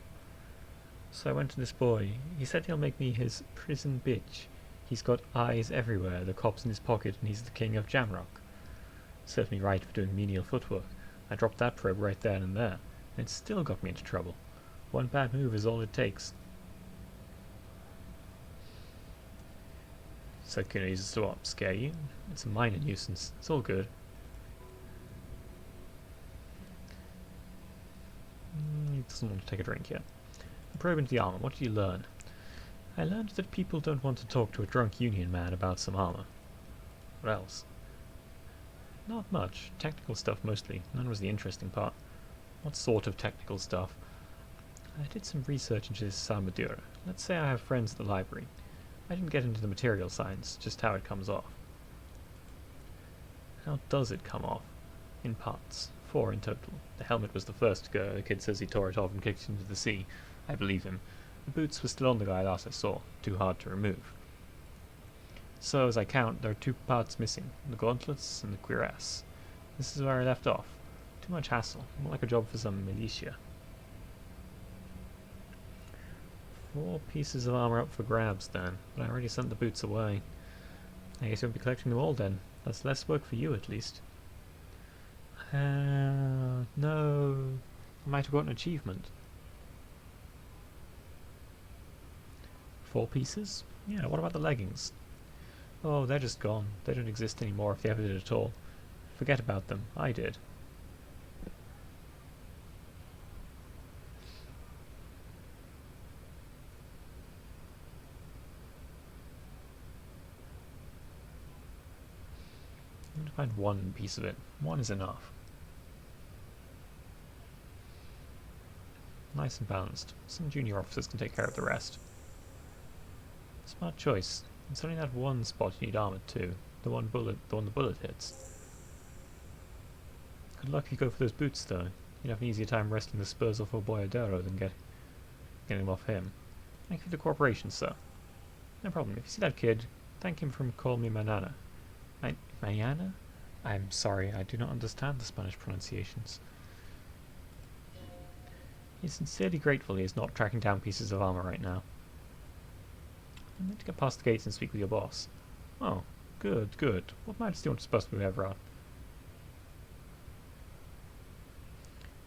So I went to this boy. He said he'll make me his prison bitch. He's got eyes everywhere, the cop's in his pocket, and he's the king of Jamrock. Served me right for doing menial footwork. I dropped that probe right then and there, and it still got me into trouble. One bad move is all it takes. So can I use this to what? Scare you? It's a minor nuisance. It's all good. He doesn't want to take a drink yet. A probe into the armor. What did you learn? I learned that people don't want to talk to a drunk Union man about some armor. What else? Not much. Technical stuff mostly. None was the interesting part. What sort of technical stuff? I did some research into this Salmadura. Let's say I have friends at the library. I didn't get into the material science, just how it comes off. How does it come off? In parts. 4 in total. The helmet was the first to go. The kid says he tore it off and kicked it into the sea. I believe him. The boots were still on the guy last I saw. Too hard to remove. So, as I count, there are 2 parts missing. The gauntlets and the cuirass. This is where I left off. Too much hassle. More like a job for some militia. 4 pieces of armor up for grabs then. But I already sent the boots away. I guess you'll be collecting them all then. That's less work for you at least. No. I might have got an achievement. 4 pieces? Yeah, what about the leggings? Oh, they're just gone. They don't exist anymore if they ever did at all. Forget about them. I did. I'm going to find 1 piece of it. 1 is enough. Nice and balanced. Some junior officers can take care of the rest. Smart choice. It's only that one spot you need armored too. The one the bullet hits. Good luck if you go for those boots though. You'd have an easier time wresting the spurs off old boy Dirdle than getting them off him. Thank you for the cooperation, sir. No problem. If you see that kid, thank him for calling me Manana. Mañana? I'm sorry, I do not understand the Spanish pronunciations. He's sincerely grateful he is not tracking down pieces of armor right now. I'm going to get past the gates and speak with your boss. Oh, good, good. What matters do you want to discuss with everyone?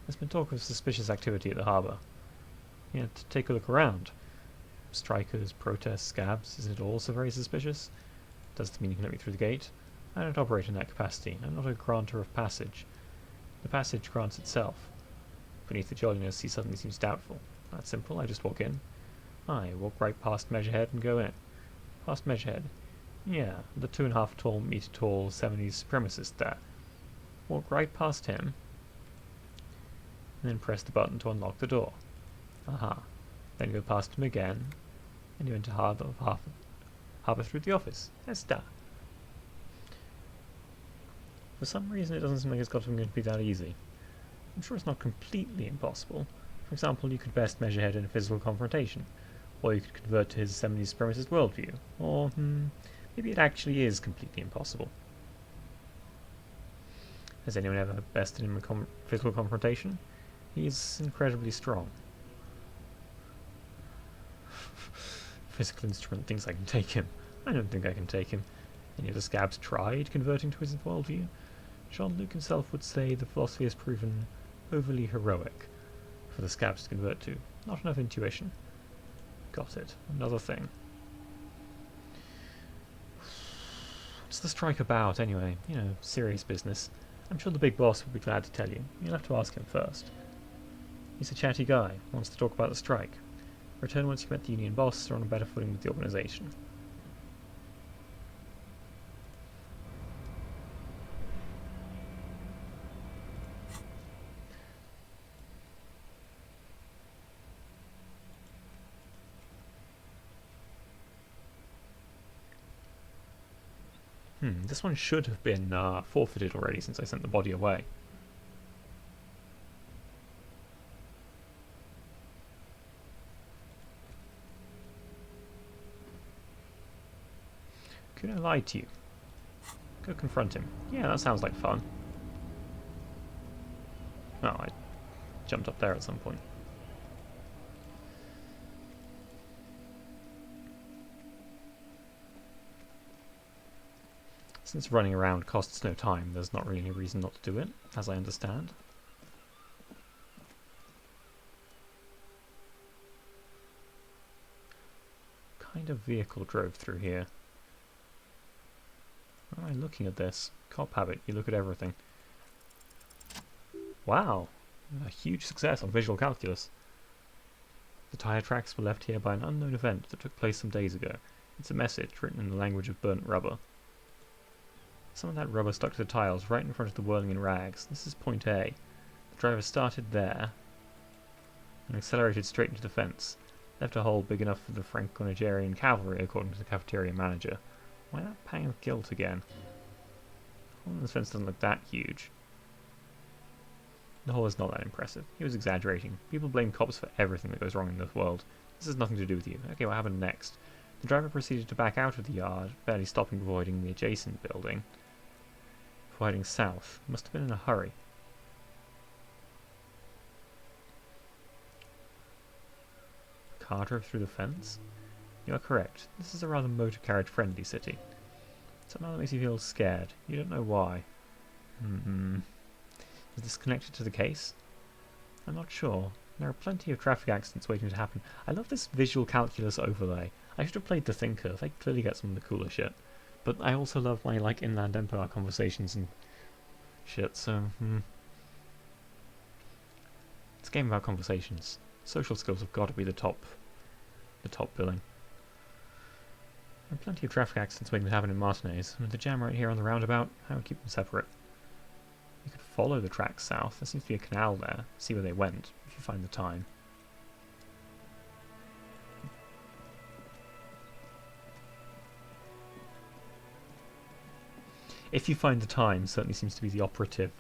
There's been talk of suspicious activity at the harbour. You have to take a look around. Strikers, protests, scabs, isn't it all so very suspicious? Does it mean you can let me through the gate? I don't operate in that capacity. I'm not a granter of passage. The passage grants itself. Beneath the jolliness, he suddenly seems doubtful. That's simple, I just walk in. I walk right past Measurehead and go in. Past Measurehead. Yeah, the 2.5 meter tall 70s supremacist there. Walk right past him, and then press the button to unlock the door. Aha. Then go past him again, and you enter harbour through the office. Esta. For some reason it doesn't seem like it's got to be that easy. I'm sure it's not completely impossible. For example, you could best Measurehead in a physical confrontation, or you could convert to his 70s supremacist worldview, or maybe it actually is completely impossible. Has anyone ever bested him in a physical confrontation? He's incredibly strong. Physical instrument thinks I can take him. I don't think I can take him. Any of the scabs tried converting to his worldview? Jean-Luc himself would say the philosophy has proven overly heroic for the scabs to convert to. Not enough intuition. Got it. Another thing. What's the strike about, anyway? You know, serious business. I'm sure the big boss would be glad to tell you. You'll have to ask him first. He's a chatty guy. Wants to talk about the strike. Return once you've met the union boss or on a better footing with the organisation. This one should have been forfeited already since I sent the body away. Could I lie to you? Go confront him. Yeah, that sounds like fun. Oh, I jumped up there at some point. Since running around costs no time, there's not really any reason not to do it, as I understand. What kind of vehicle drove through here? Why am I looking at this? Cop habit, you look at everything. Wow! A huge success on visual calculus. The tyre tracks were left here by an unknown event that took place some days ago. It's a message written in the language of burnt rubber. Some of that rubber stuck to the tiles right in front of the whirling in rags. This is point A. The driver started there and accelerated straight into the fence. Left a hole big enough for the Franco-Nigerian cavalry, according to the cafeteria manager. Why that pang of guilt again? The hole in the fence doesn't look that huge. The hole is not that impressive. He was exaggerating. People blame cops for everything that goes wrong in this world. This has nothing to do with you. Okay, what happened next? The driver proceeded to back out of the yard, barely stopping before hitting the adjacent building. Before heading south. He must have been in a hurry. The car drove through the fence? You are correct. This is a rather motor carriage friendly city. Somehow that makes you feel scared. You don't know why. Is this connected to the case? I'm not sure. There are plenty of traffic accidents waiting to happen. I love this visual calculus overlay. I should have played The Thinker. They clearly get some of the cooler shit. But I also love my Inland Empire conversations and shit, so it's a game about conversations. Social skills have got to be the top billing. There are plenty of traffic accidents waiting to happen in Martinez, and with the jam right here on the roundabout, I would keep them separate. You could follow the tracks south. There seems to be a canal there. See where they went, if you find the time. If you find the time, certainly seems to be the operative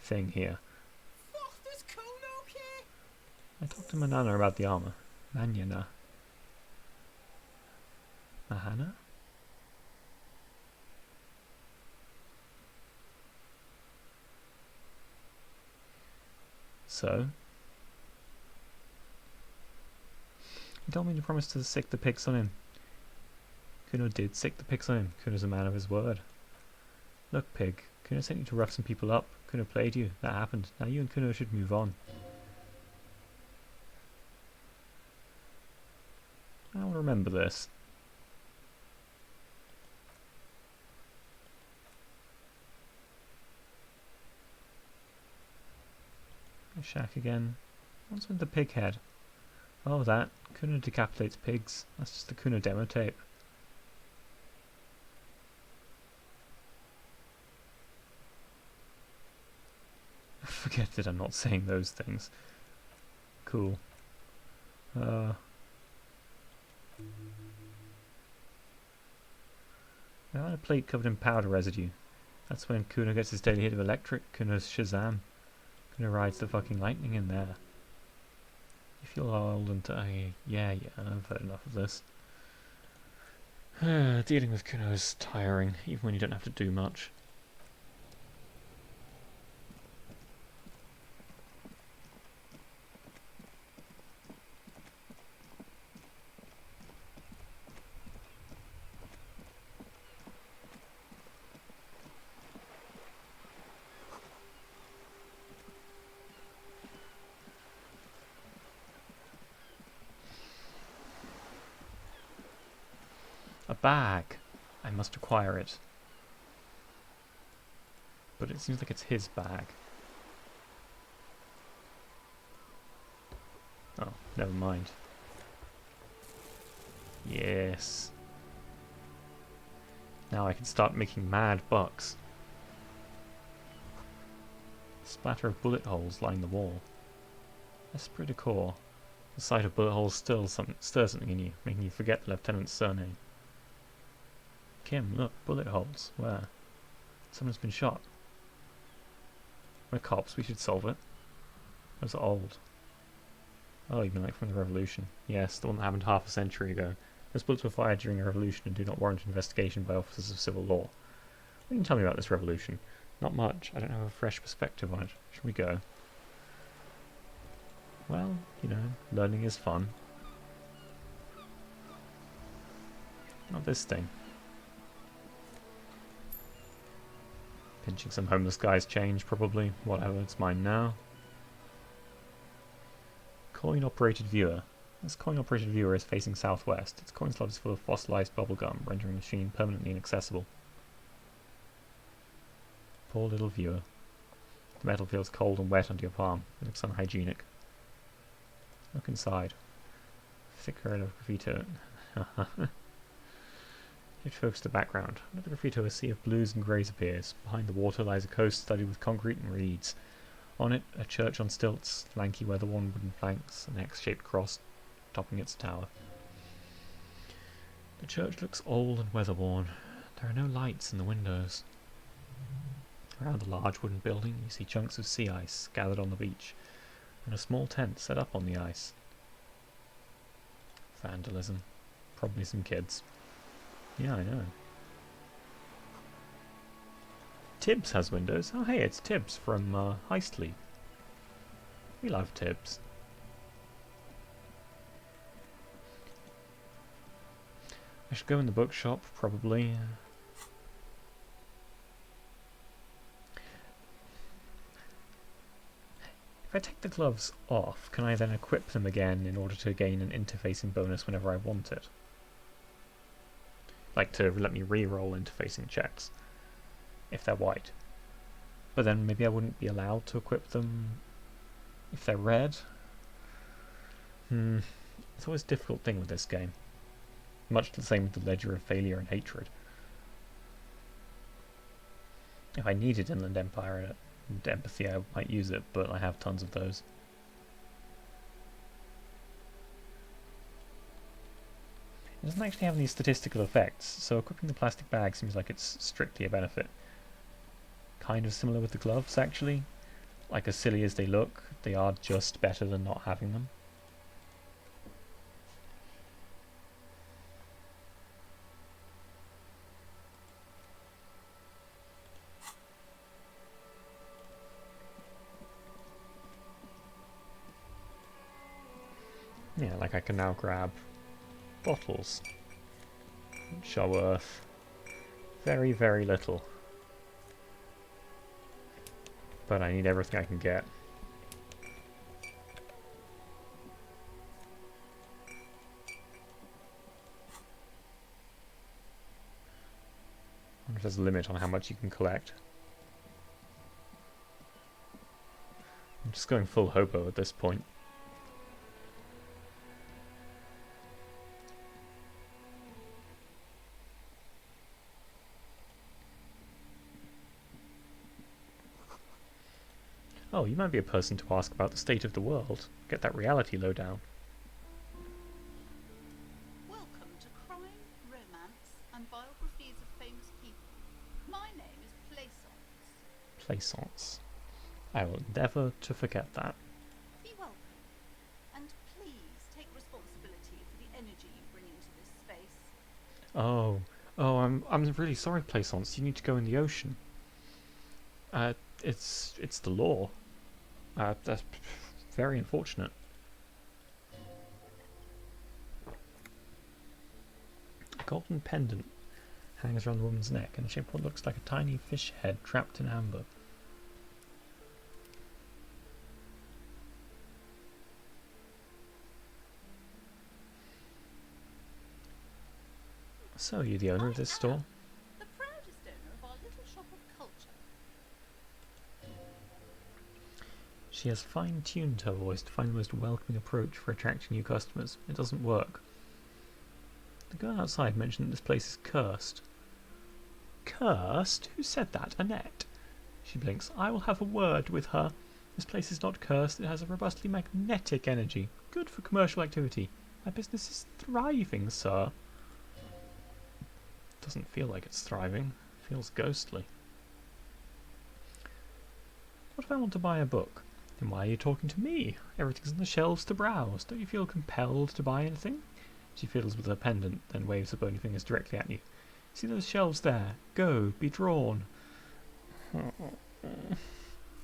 thing here. I talked to Manana about the armor. Manana. Mahana? So? He told me to promise to sick the pigs on him. Kuno did sick the pigs on him. Kuno's a man of his word. Look, pig. Kuno sent you to rough some people up. Kuno played you. That happened. Now you and Kuno should move on. I'll remember this. Shack again. What's with the pig head? Oh, that. Kuno decapitates pigs. That's just the Kuno demo tape. Forget that I'm not saying those things. Cool. I found a plate covered in powder residue. That's when Kuno gets his daily hit of electric. Kuno's Shazam. Kuno rides the fucking lightning in there. You feel old and yeah, I've heard enough of this. Dealing with Kuno is tiring, even when you don't have to do much. A bag! I must acquire it. But it seems like it's his bag. Oh, never mind. Yes. Now I can start making mad bucks. Splatter of bullet holes lining the wall. Esprit de corps. The sight of bullet holes stirs something in you, making you forget the lieutenant's surname. Kim, look, bullet holes. Where? Someone's been shot. We're cops, we should solve it. Those are old. Oh, you mean like from the Revolution? Yes, the one that happened half a century ago. Those bullets were fired during a revolution and do not warrant investigation by officers of civil law. What can you tell me about this revolution? Not much. I don't have a fresh perspective on it. Shall we go? Well, you know, learning is fun. Not this thing. Pinching some homeless guy's change, probably. Whatever, it's mine now. Coin-operated viewer. This coin-operated viewer is facing southwest. Its coin slot is full of fossilized bubblegum, rendering the machine permanently inaccessible. Poor little viewer. The metal feels cold and wet under your palm. It looks unhygienic. Look inside. Thick curl of graffito. It focuses the background. Under the graffito, a sea of blues and greys appears. Behind the water lies a coast studded with concrete and reeds. On it, a church on stilts, lanky weather-worn wooden planks, an X-shaped cross topping its tower. The church looks old and weather-worn. There are no lights in the windows. Around the large wooden building, you see chunks of sea ice gathered on the beach, and a small tent set up on the ice. Vandalism. Probably some kids. Yeah, I know. Tibbs has windows. Oh hey, it's Tibbs from Heistly. We love Tibbs. I should go in the bookshop, probably. If I take the gloves off, can I then equip them again in order to gain an interfacing bonus whenever I want it? Like to let me re-roll interfacing checks, if they're white. But then maybe I wouldn't be allowed to equip them if they're red. It's always a difficult thing with this game. Much the same with the Ledger of Failure and Hatred. If I needed Inland Empire and Empathy, I might use it, but I have tons of those. It doesn't actually have any statistical effects, so equipping the plastic bag seems like it's strictly a benefit. kind of similar with the gloves, actually. Like, as silly as they look, they are just better than not having them. Yeah, like I can now grab bottles, which are worth very, very little. But I need everything I can get. I wonder if there's a limit on how much you can collect. I'm just going full hobo at this point. Oh, you might be a person to ask about the state of the world. Get that reality lowdown.
Welcome to Crime, Romance, and Biographies of Famous People. My name is Plaisance.
Plaisance. I will endeavour to forget that.
Be welcome, and please take responsibility for the energy you bring into this space.
I'm really sorry, Plaisance. You need to go in the ocean. It's the law. That's very unfortunate. A golden pendant hangs around the woman's neck in the shape of what looks like a tiny fish head trapped in amber. So, you're the owner of this store?
The proudest owner of our little shop of culture.
She has fine-tuned her voice to find the most welcoming approach for attracting new customers. It doesn't work. The girl outside mentioned that this place is cursed. Cursed? Who said that? Annette. She blinks. I will have a word with her. This place is not cursed. It has a robustly magnetic energy. Good for commercial activity. My business is thriving, sir. Doesn't feel like it's thriving. Feels ghostly. What if I want to buy a book? Then why are you talking to me? Everything's on the shelves to browse. Don't you feel compelled to buy anything? She fiddles with her pendant, then waves her bony fingers directly at you. See those shelves there? Go, be drawn.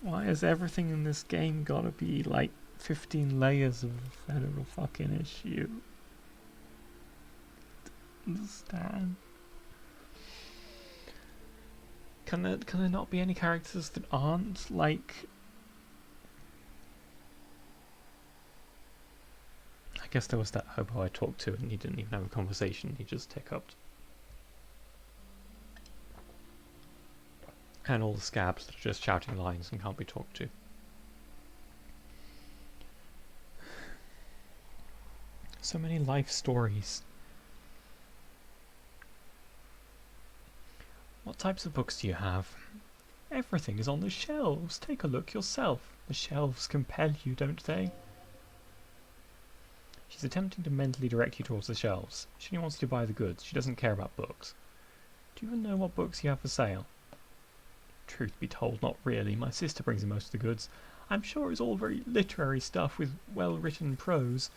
Why has everything in this game gotta be like 15 layers of a federal fucking issue? Understand? Can there not be any characters that aren't like... I guess there was that hobo I talked to and he didn't even have a conversation, he just hiccuped. And all the scabs that are just shouting lines and can't be talked to. So many life stories. What types of books do you have? Everything is on the shelves. Take a look yourself. The shelves compel you, don't they? She's attempting to mentally direct you towards the shelves. She only wants you to buy the goods. She doesn't care about books. Do you even know what books you have for sale? Truth be told, not really. My sister brings in most of the goods. I'm sure it's all very literary stuff with well-written prose.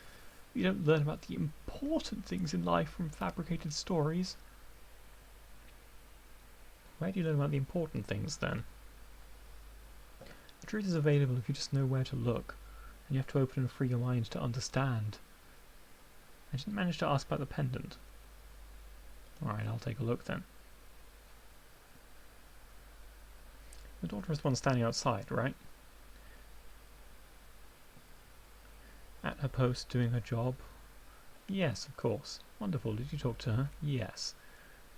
You don't learn about the important things in life from fabricated stories. Where do you learn about the important things, then? The truth is available if you just know where to look, and you have to open and free your mind to understand. I didn't manage to ask about the pendant. Alright, I'll take a look then. The daughter is the one standing outside, right? At her post, doing her job? Yes, of course. Wonderful. Did you talk to her? Yes.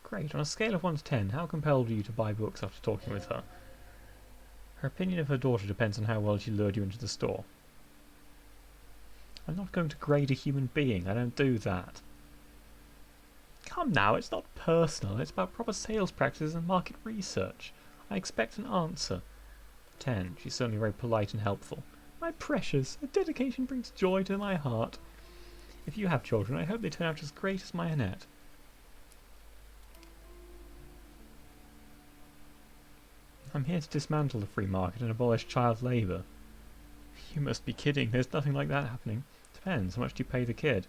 Great. On a scale of 1 to 10, how compelled are you to buy books after talking with her? Her opinion of her daughter depends on how well she lured you into the store. I'm not going to grade a human being. I don't do that. Come now, it's not personal. It's about proper sales practices and market research. I expect an answer. 10. She's certainly very polite and helpful. My precious, her dedication brings joy to my heart. If you have children, I hope they turn out as great as my Annette. I'm here to dismantle the free market and abolish child labour. You must be kidding. There's nothing like that happening. Depends. How much do you pay the kid?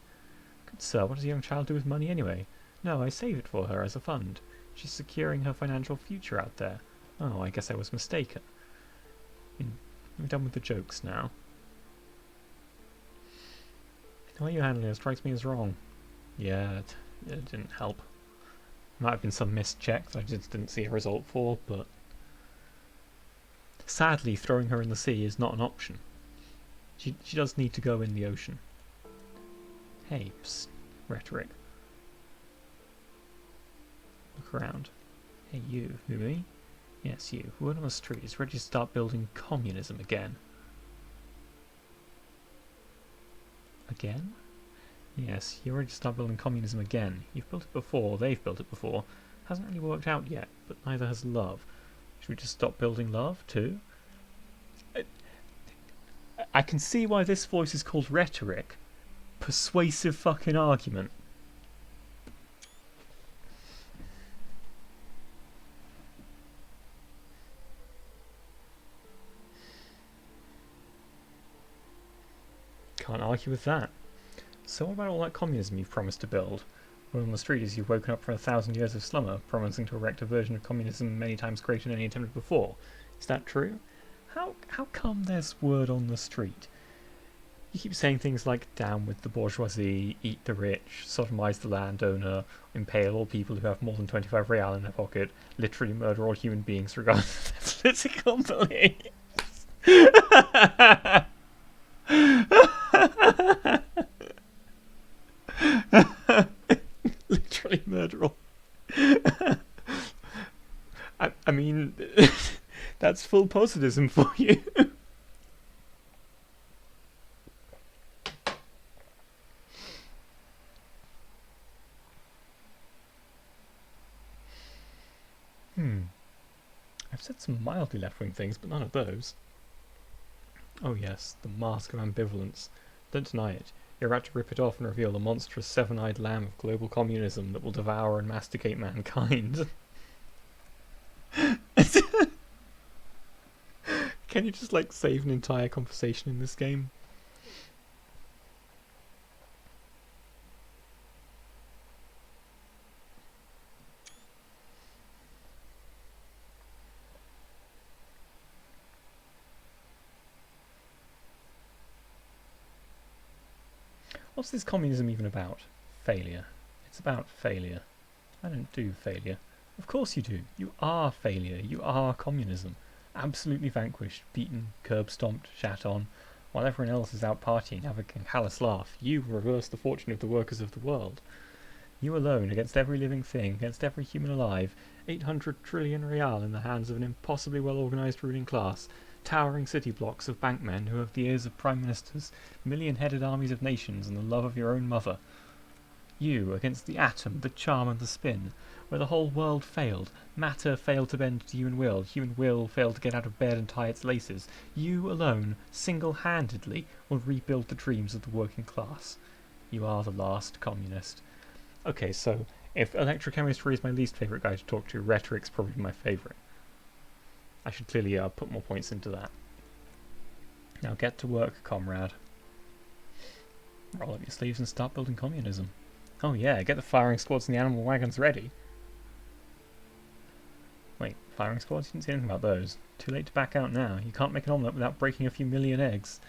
Good sir, what does a young child do with money anyway? No, I save it for her as a fund. She's securing her financial future out there. Oh, I guess I was mistaken. I'm done with the jokes now. The way you handle it strikes me as wrong. Yeah, it didn't help. Might have been some missed check that I just didn't see a result for, but sadly throwing her in the sea is not an option. She does need to go in the ocean. Hey, psst, rhetoric. Look around. Hey you, who me? Yes, you. Word on the street is ready to start building communism again. Again? Yes, you're ready to start building communism again. You've built it before, they've built it before. Hasn't really worked out yet, but neither has love. Should we just stop building love, too? I can see why this voice is called rhetoric. Persuasive fucking argument. Can't argue with that. So what about all that communism you've promised to build? Word on the street is you've woken up from 1,000 years of slumber, promising to erect a version of communism many times greater than any attempted before. Is that true? How come there's word on the street? You keep saying things like down with the bourgeoisie, eat the rich, sodomize the landowner, impale all people who have more than 25 real in their pocket, literally murder all human beings regardless of their political beliefs. Literally murder all. I mean, that's full positivism for you. I've said some mildly left-wing things, but none of those. Oh yes, the mask of ambivalence. Don't deny it. You're about to rip it off and reveal the monstrous seven-eyed lamb of global communism that will devour and masticate mankind. Can you just, like, save an entire conversation in this game? What's this communism even about? Failure. It's about failure. I don't do failure. Of course you do. You are failure. You are communism. Absolutely vanquished, beaten, curb-stomped, shat on. While everyone else is out partying, having a callous laugh, you reverse the fortune of the workers of the world. You alone, against every living thing, against every human alive, 800 trillion real in the hands of an impossibly well-organised ruling class, towering city blocks of bankmen who have the ears of prime ministers, million-headed armies of nations, and the love of your own mother. You, against the atom, the charm and the spin, where the whole world failed, matter failed to bend to human will failed to get out of bed and tie its laces. You alone, single-handedly, will rebuild the dreams of the working class. You are the last communist. Okay, so if electrochemistry is my least favourite guy to talk to, rhetoric's probably my favourite. I should clearly put more points into that. Now get to work, comrade. Roll up your sleeves and start building communism. Oh yeah, get the firing squads and the animal wagons ready. Wait, firing squads? You didn't say anything about those. Too late to back out now. You can't make an omelette without breaking a few million eggs.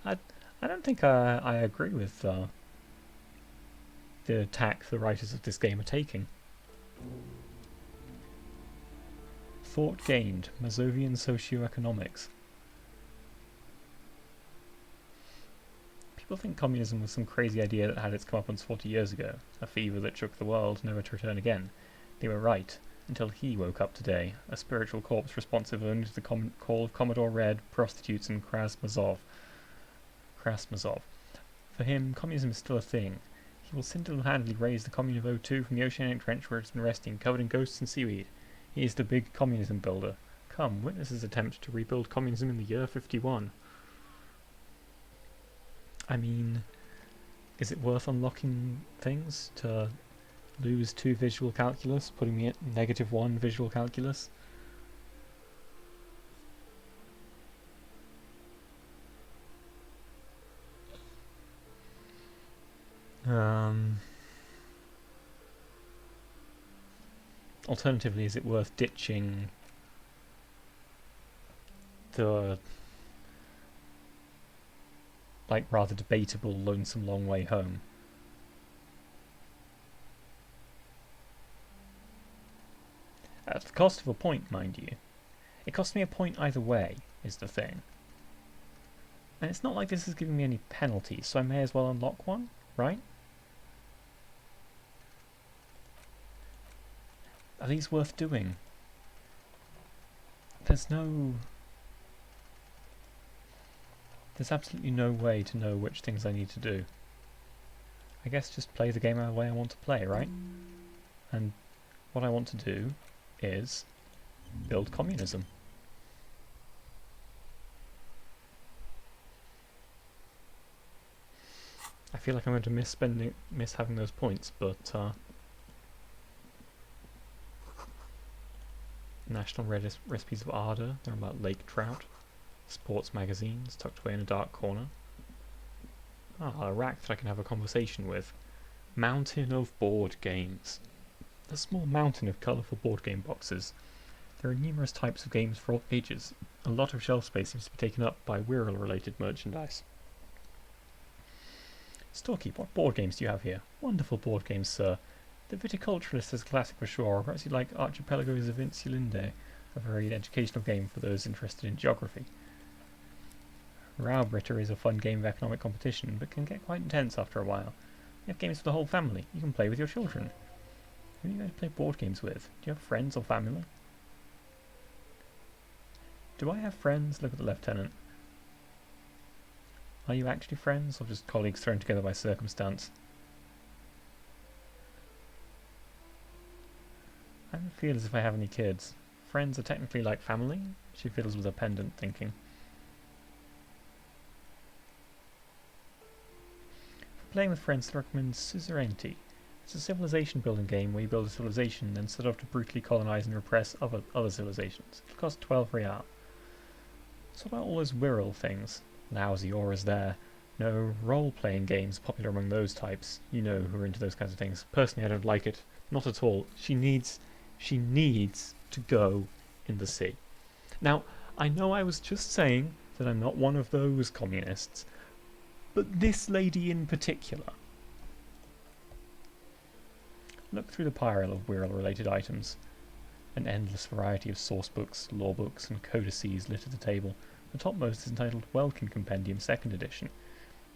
I don't think I agree with the tack the writers of this game are taking. Thought gained. Mazovian socioeconomics. People think communism was some crazy idea that had its comeuppance 40 years ago, a fever that shook the world, never to return again. They were right, until he woke up today, a spiritual corpse responsive only to the call of Commodore Red, prostitutes, and Krasmazov. For him, communism is still a thing. He will single-handedly raise the commune of O2 from the oceanic trench where it's been resting, covered in ghosts and seaweed. He is the big communism builder. Come, witness his attempt to rebuild communism in the year 51. I mean, is it worth unlocking things to lose 2 visual calculus, putting me at -1 visual calculus? Alternatively, is it worth ditching the rather debatable Lonesome Long Way Home? At the cost of a point, mind you. It cost me a point either way, is the thing. And it's not like this is giving me any penalties, so I may as well unlock one, right? Are these worth doing? There's absolutely no way to know which things I need to do. I guess just play the game the way I want to play, right? And what I want to do is build communism. I feel like I'm going to miss having those points, but National Recipes of Ardor, they're about lake trout. Sports magazines tucked away in a dark corner. A rack that I can have a conversation with. Mountain of board games. A small mountain of colourful board game boxes. There are numerous types of games for all ages. A lot of shelf space seems to be taken up by Wirral-related merchandise. Storekeeper, what board games do you have here? Wonderful board games, sir. The Viticulturist is a classic for sure. Perhaps you'd like Archipelagos of Insulinde, a very educational game for those interested in geography. Raubritter is a fun game of economic competition, but can get quite intense after a while. You have games for the whole family. You can play with your children. Who are you going to play board games with? Do you have friends or family? Do I have friends? Look at the lieutenant. Are you actually friends, or just colleagues thrown together by circumstance? I don't feel as if I have any kids. Friends are technically like family? She fiddles with her pendant, thinking. For playing with friends, I recommend Suzerainty. It's a civilization building game where you build a civilization and then set off to brutally colonize and repress other civilizations. It'll cost 12 real. So about all those Wirral things? Lousy auras there. No role-playing games popular among those types. You know who are into those kinds of things. Personally, I don't like it. Not at all. She needs to go in the sea. Now, I know I was just saying that I'm not one of those communists, but this lady in particular. Look through the pile of Wirral-related items. An endless variety of sourcebooks, lawbooks, and codices litter the table. The topmost is entitled Welkin Compendium 2nd Edition.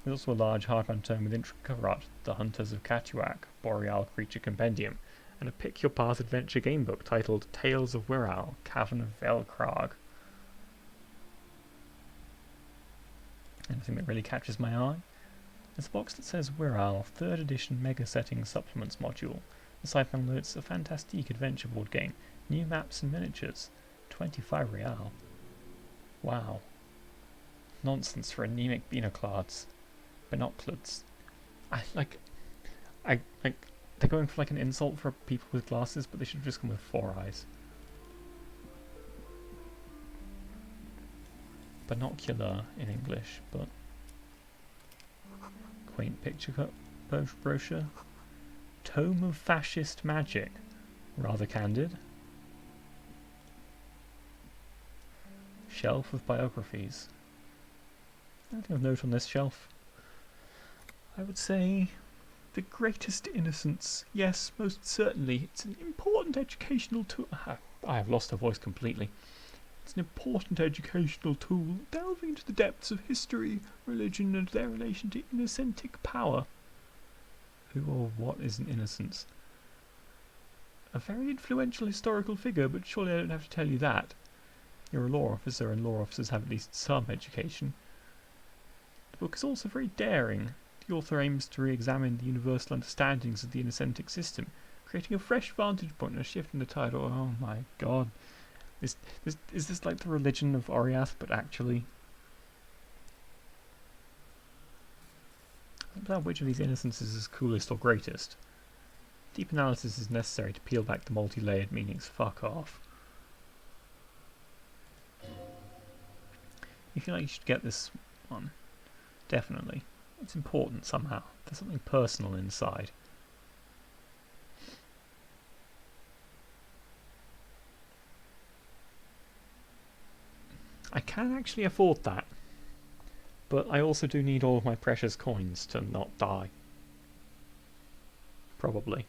There's also a large hardbound tome with intricate cover art, The Hunters of Katuak, Boreal Creature Compendium, and a Pick Your Path adventure gamebook titled Tales of Wirral, Cavern of Velkrag. Anything that really catches my eye? There's a box that says Wirral 3rd Edition Mega Settings Supplements Module. The side panel notes a fantastic adventure board game, new maps and miniatures, 25 real. Wow. Nonsense for anemic binoculars. They're going for like an insult for people with glasses, but they should have just come with 4 eyes. Binocular in English, but quaint picture brochure. Tome of Fascist Magic. Rather candid. Shelf of biographies. Anything of note on this shelf? I would say The Greatest Innocence. Yes, most certainly. It's an important educational tool. I have lost her voice completely. It's an important educational tool, delving into the depths of history, religion, and their relation to innocentic power. Who or what is an innocence? A very influential historical figure, but surely I don't have to tell you that. You're a law officer, and law officers have at least some education. The book is also very daring. The author aims to re-examine the universal understandings of the innocentic system, creating a fresh vantage point and a shift in the title. Oh my god. Is this like the religion of Oriath, but actually? I don't know which of these innocences is coolest or greatest. Deep analysis is necessary to peel back the multi-layered meanings. Fuck off. You feel like you should get this one. Definitely. It's important somehow. There's something personal inside. I can actually afford that, but I also do need all of my precious coins to not die. Probably.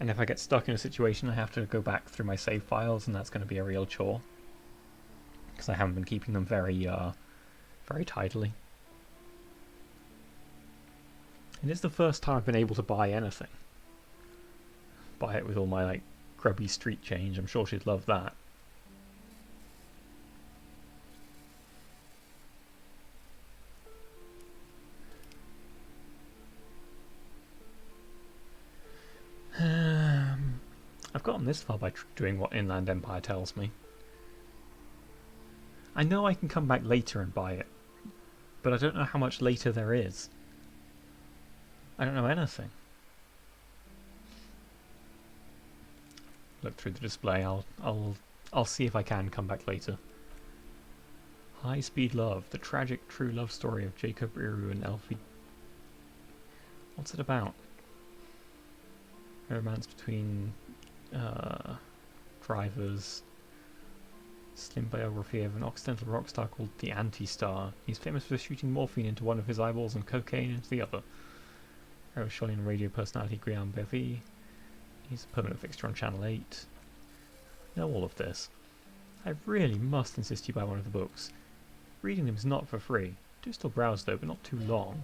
And if I get stuck in a situation, I have to go back through my save files, and that's going to be a real chore. Because I haven't been keeping them very tidily. It is the first time I've been able to buy anything. Buy it with all my, like, grubby street change. I'm sure she'd love that. I've gotten this far by doing what Inland Empire tells me. I know I can come back later and buy it, but I don't know how much later there is. I don't know anything. Look through the display. I'll see if I can come back later. High Speed Love: The Tragic True Love Story of Jacob Iru and Elfie. What's it about? A romance between drivers. Slim biography of an Occidental rock star called the Anti-Star. He's famous for shooting morphine into one of his eyeballs and cocaine into the other. Australian radio personality Guillaume Bevy. He's a permanent fixture on Channel 8. Know all of this. I really must insist you buy one of the books. Reading them is not for free. Do still browse though, but not too long.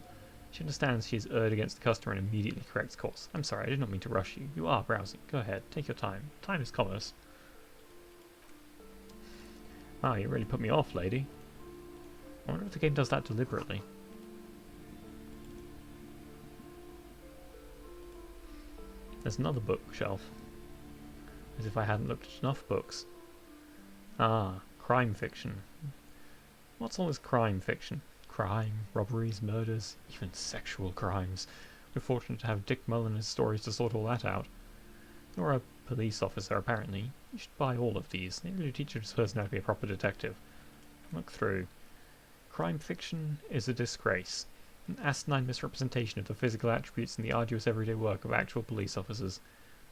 She understands she has erred against the customer and immediately corrects course. I'm sorry, I did not mean to rush you. You are browsing. Go ahead, take your time. Time is commerce. Wow, you really put me off, lady. I wonder if the game does that deliberately. There's another bookshelf. As if I hadn't looked at enough books. Ah, crime fiction. What's all this crime fiction? Crime, robberies, murders, even sexual crimes. We're fortunate to have Dick Mullen and his stories to sort all that out. You're a police officer, apparently. You should buy all of these. They really teach you a person how to be a proper detective. Look through. Crime fiction is a disgrace. An asinine misrepresentation of the physical attributes and the arduous everyday work of actual police officers.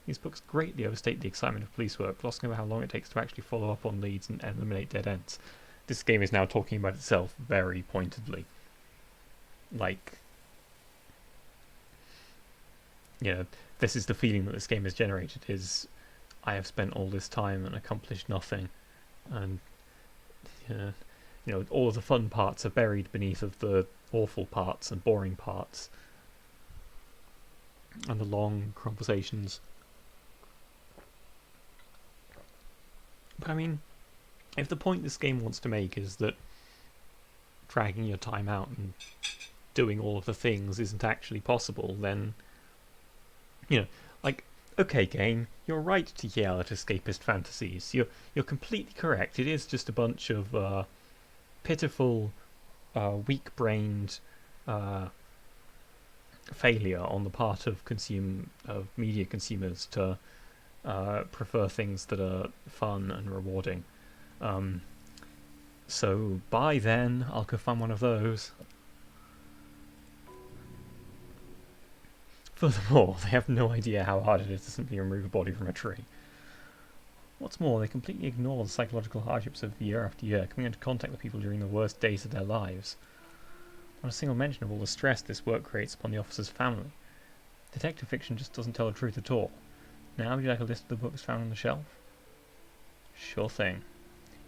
These books greatly overstate the excitement of police work, glossing over how long it takes to actually follow up on leads and eliminate dead ends. This game is now talking about itself very pointedly. Like, you know, this is the feeling that this game has generated, is I have spent all this time and accomplished nothing. And, you know, all of the fun parts are buried beneath of the awful parts and boring parts. And the long conversations. But I mean, if the point this game wants to make is that dragging your time out and doing all of the things isn't actually possible, then, you know, like, okay, game, you're right to yell at escapist fantasies. You're completely correct. It is just a bunch of pitiful, weak-brained failure on the part of media consumers to prefer things that are fun and rewarding. So by then, I'll go find one of those. Furthermore, they have no idea how hard it is to simply remove a body from a tree. What's more, they completely ignore the psychological hardships of year after year, coming into contact with people during the worst days of their lives. Not a single mention of all the stress this work creates upon the officer's family. Detective fiction just doesn't tell the truth at all. Now, would you like a list of the books found on the shelf? Sure thing.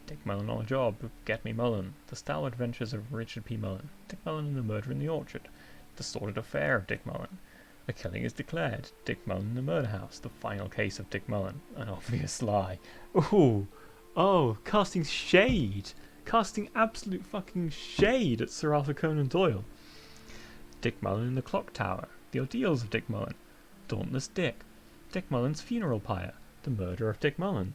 Dick Mullen on a Job, Get Me Mullen, The Stalwart Adventures of Richard P. Mullen, Dick Mullen and the Murder in the Orchard, The Sordid Affair of Dick Mullen, A Killing is Declared, Dick Mullen in the Murder House, The Final Case of Dick Mullen, An Obvious Lie. Ooh, oh, casting shade, casting absolute fucking shade at Sir Arthur Conan Doyle. Dick Mullen in the Clock Tower, The Ordeals of Dick Mullen, Dauntless Dick, Dick Mullen's Funeral Pyre, The Murder of Dick Mullen.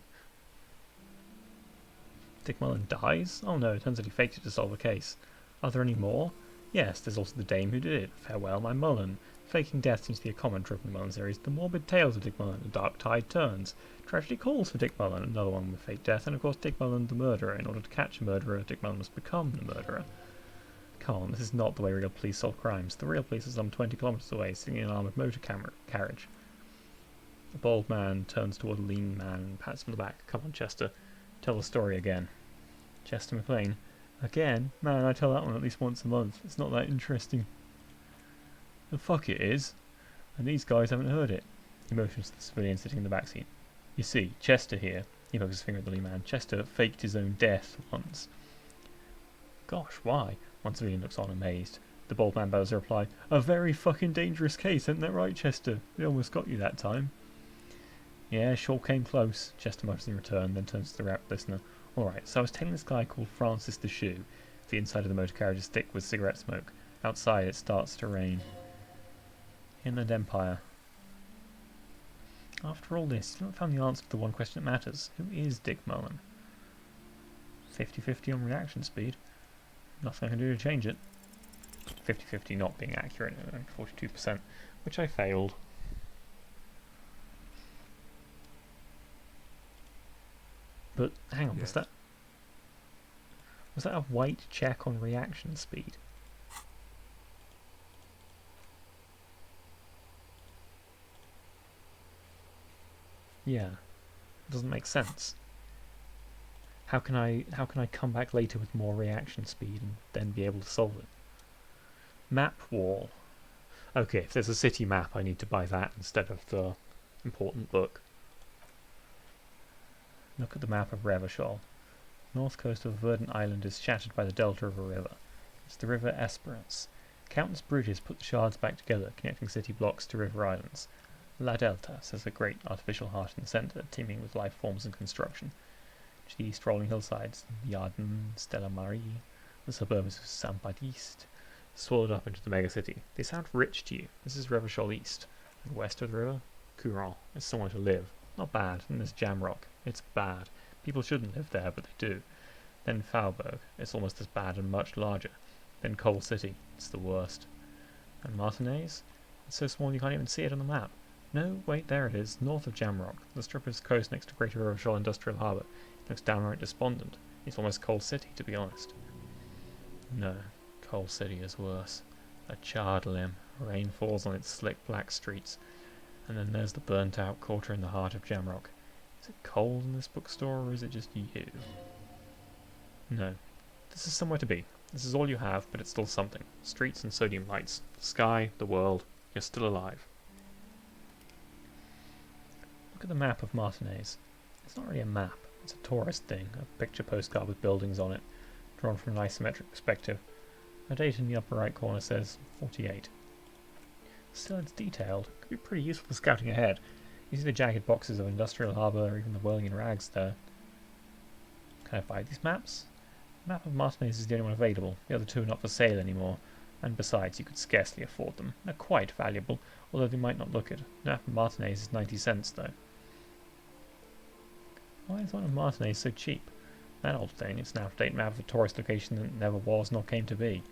Dick Mullen dies? Oh no, it turns out he faked it to solve a case. Are there any more? Yes, there's also The Dame Who Did It, Farewell My Mullen, faking death seems to be a common trope in the Mullen series. The morbid tales of Dick Mullen, The Dark Tide Turns, Tragedy Calls for Dick Mullen, another one with fake death, and of course Dick Mullen the murderer. In order to catch a murderer, Dick Mullen must become the murderer. Come on, this is not the way real police solve crimes. The real police are some 20 kilometres away, sitting in an armoured motor carriage. The bald man turns toward a lean man and pats him on the back. Come on, Chester, tell the story again. Chester McLean. Again? Man, I tell that one at least once a month. It's not that interesting. The fuck it is. And these guys haven't heard it. He motions to the civilian sitting in the back seat. You see, Chester here, he pokes his finger at the lean man, Chester faked his own death once. Gosh, why? One civilian looks on, amazed. The bald man bows a reply. A very fucking dangerous case, isn't that right, Chester? We almost got you that time. Yeah, sure came close, Chester mutters in return, then turns to the rapt listener. Alright, so I was telling this guy called Francis the Shoe. The inside of the motor carriage is thick with cigarette smoke. Outside it starts to rain. Inland Empire. After all this, you haven't found the answer to the one question that matters. Who is Dick Mullen? 50-50 on reaction speed. Nothing I can do to change it. 50-50 not being accurate, 42%, which I failed. But hang on,
Yes.
was that a white check on reaction speed? Yeah, it doesn't make sense. How can I come back later with more reaction speed and then be able to solve it? Map wall. Okay, if there's a city map, I need to buy that instead of the important book. Look at the map of Revachol. North coast of a verdant island is shattered by the delta of a river. It's the River Esperance. Countless bridges put the shards back together, connecting city blocks to river islands. La Delta says a great artificial heart in the centre, teeming with life forms and construction. To the east, rolling hillsides, Yarden, Stella Marie, the suburbs of Saint-Baptiste, swallowed up into the megacity. They sound rich to you. This is Revachol East. And west of the river, Courant. It's somewhere to live. Not bad. And there's Jamrock. It's bad. People shouldn't live there, but they do. Then Faubourg. It's almost as bad and much larger. Then Coal City. It's the worst. And Martinez? It's so small you can't even see it on the map. No, wait, there it is, north of Jamrock. The strip of coast next to Greater Revachol Industrial Harbour. It looks downright despondent. It's almost Coal City, to be honest. No, Coal City is worse. A charred limb. Rain falls on its slick black streets. And then there's the burnt-out quarter in the heart of Jamrock. Is it cold in this bookstore, or is it just you? No. This is somewhere to be. This is all you have, but it's still something. Streets and sodium lights. The sky, the world. You're still alive. Look at the map of Martinez. It's not really a map. It's a tourist thing. A picture postcard with buildings on it, drawn from an isometric perspective. A date in the upper right corner says 48. Still, it's detailed. Could be pretty useful for scouting ahead. You see the jagged boxes of Industrial Harbour, or even the whirling in rags there. Can I buy these maps? The map of Martinez is the only one available. The other two are not for sale anymore. And besides, you could scarcely afford them. They're quite valuable, although they might not look it. The map of Martinez is 90 cents, though. Why is one of Martinez so cheap? That old thing, it's an out-of-date map of a tourist location that never was nor came to be.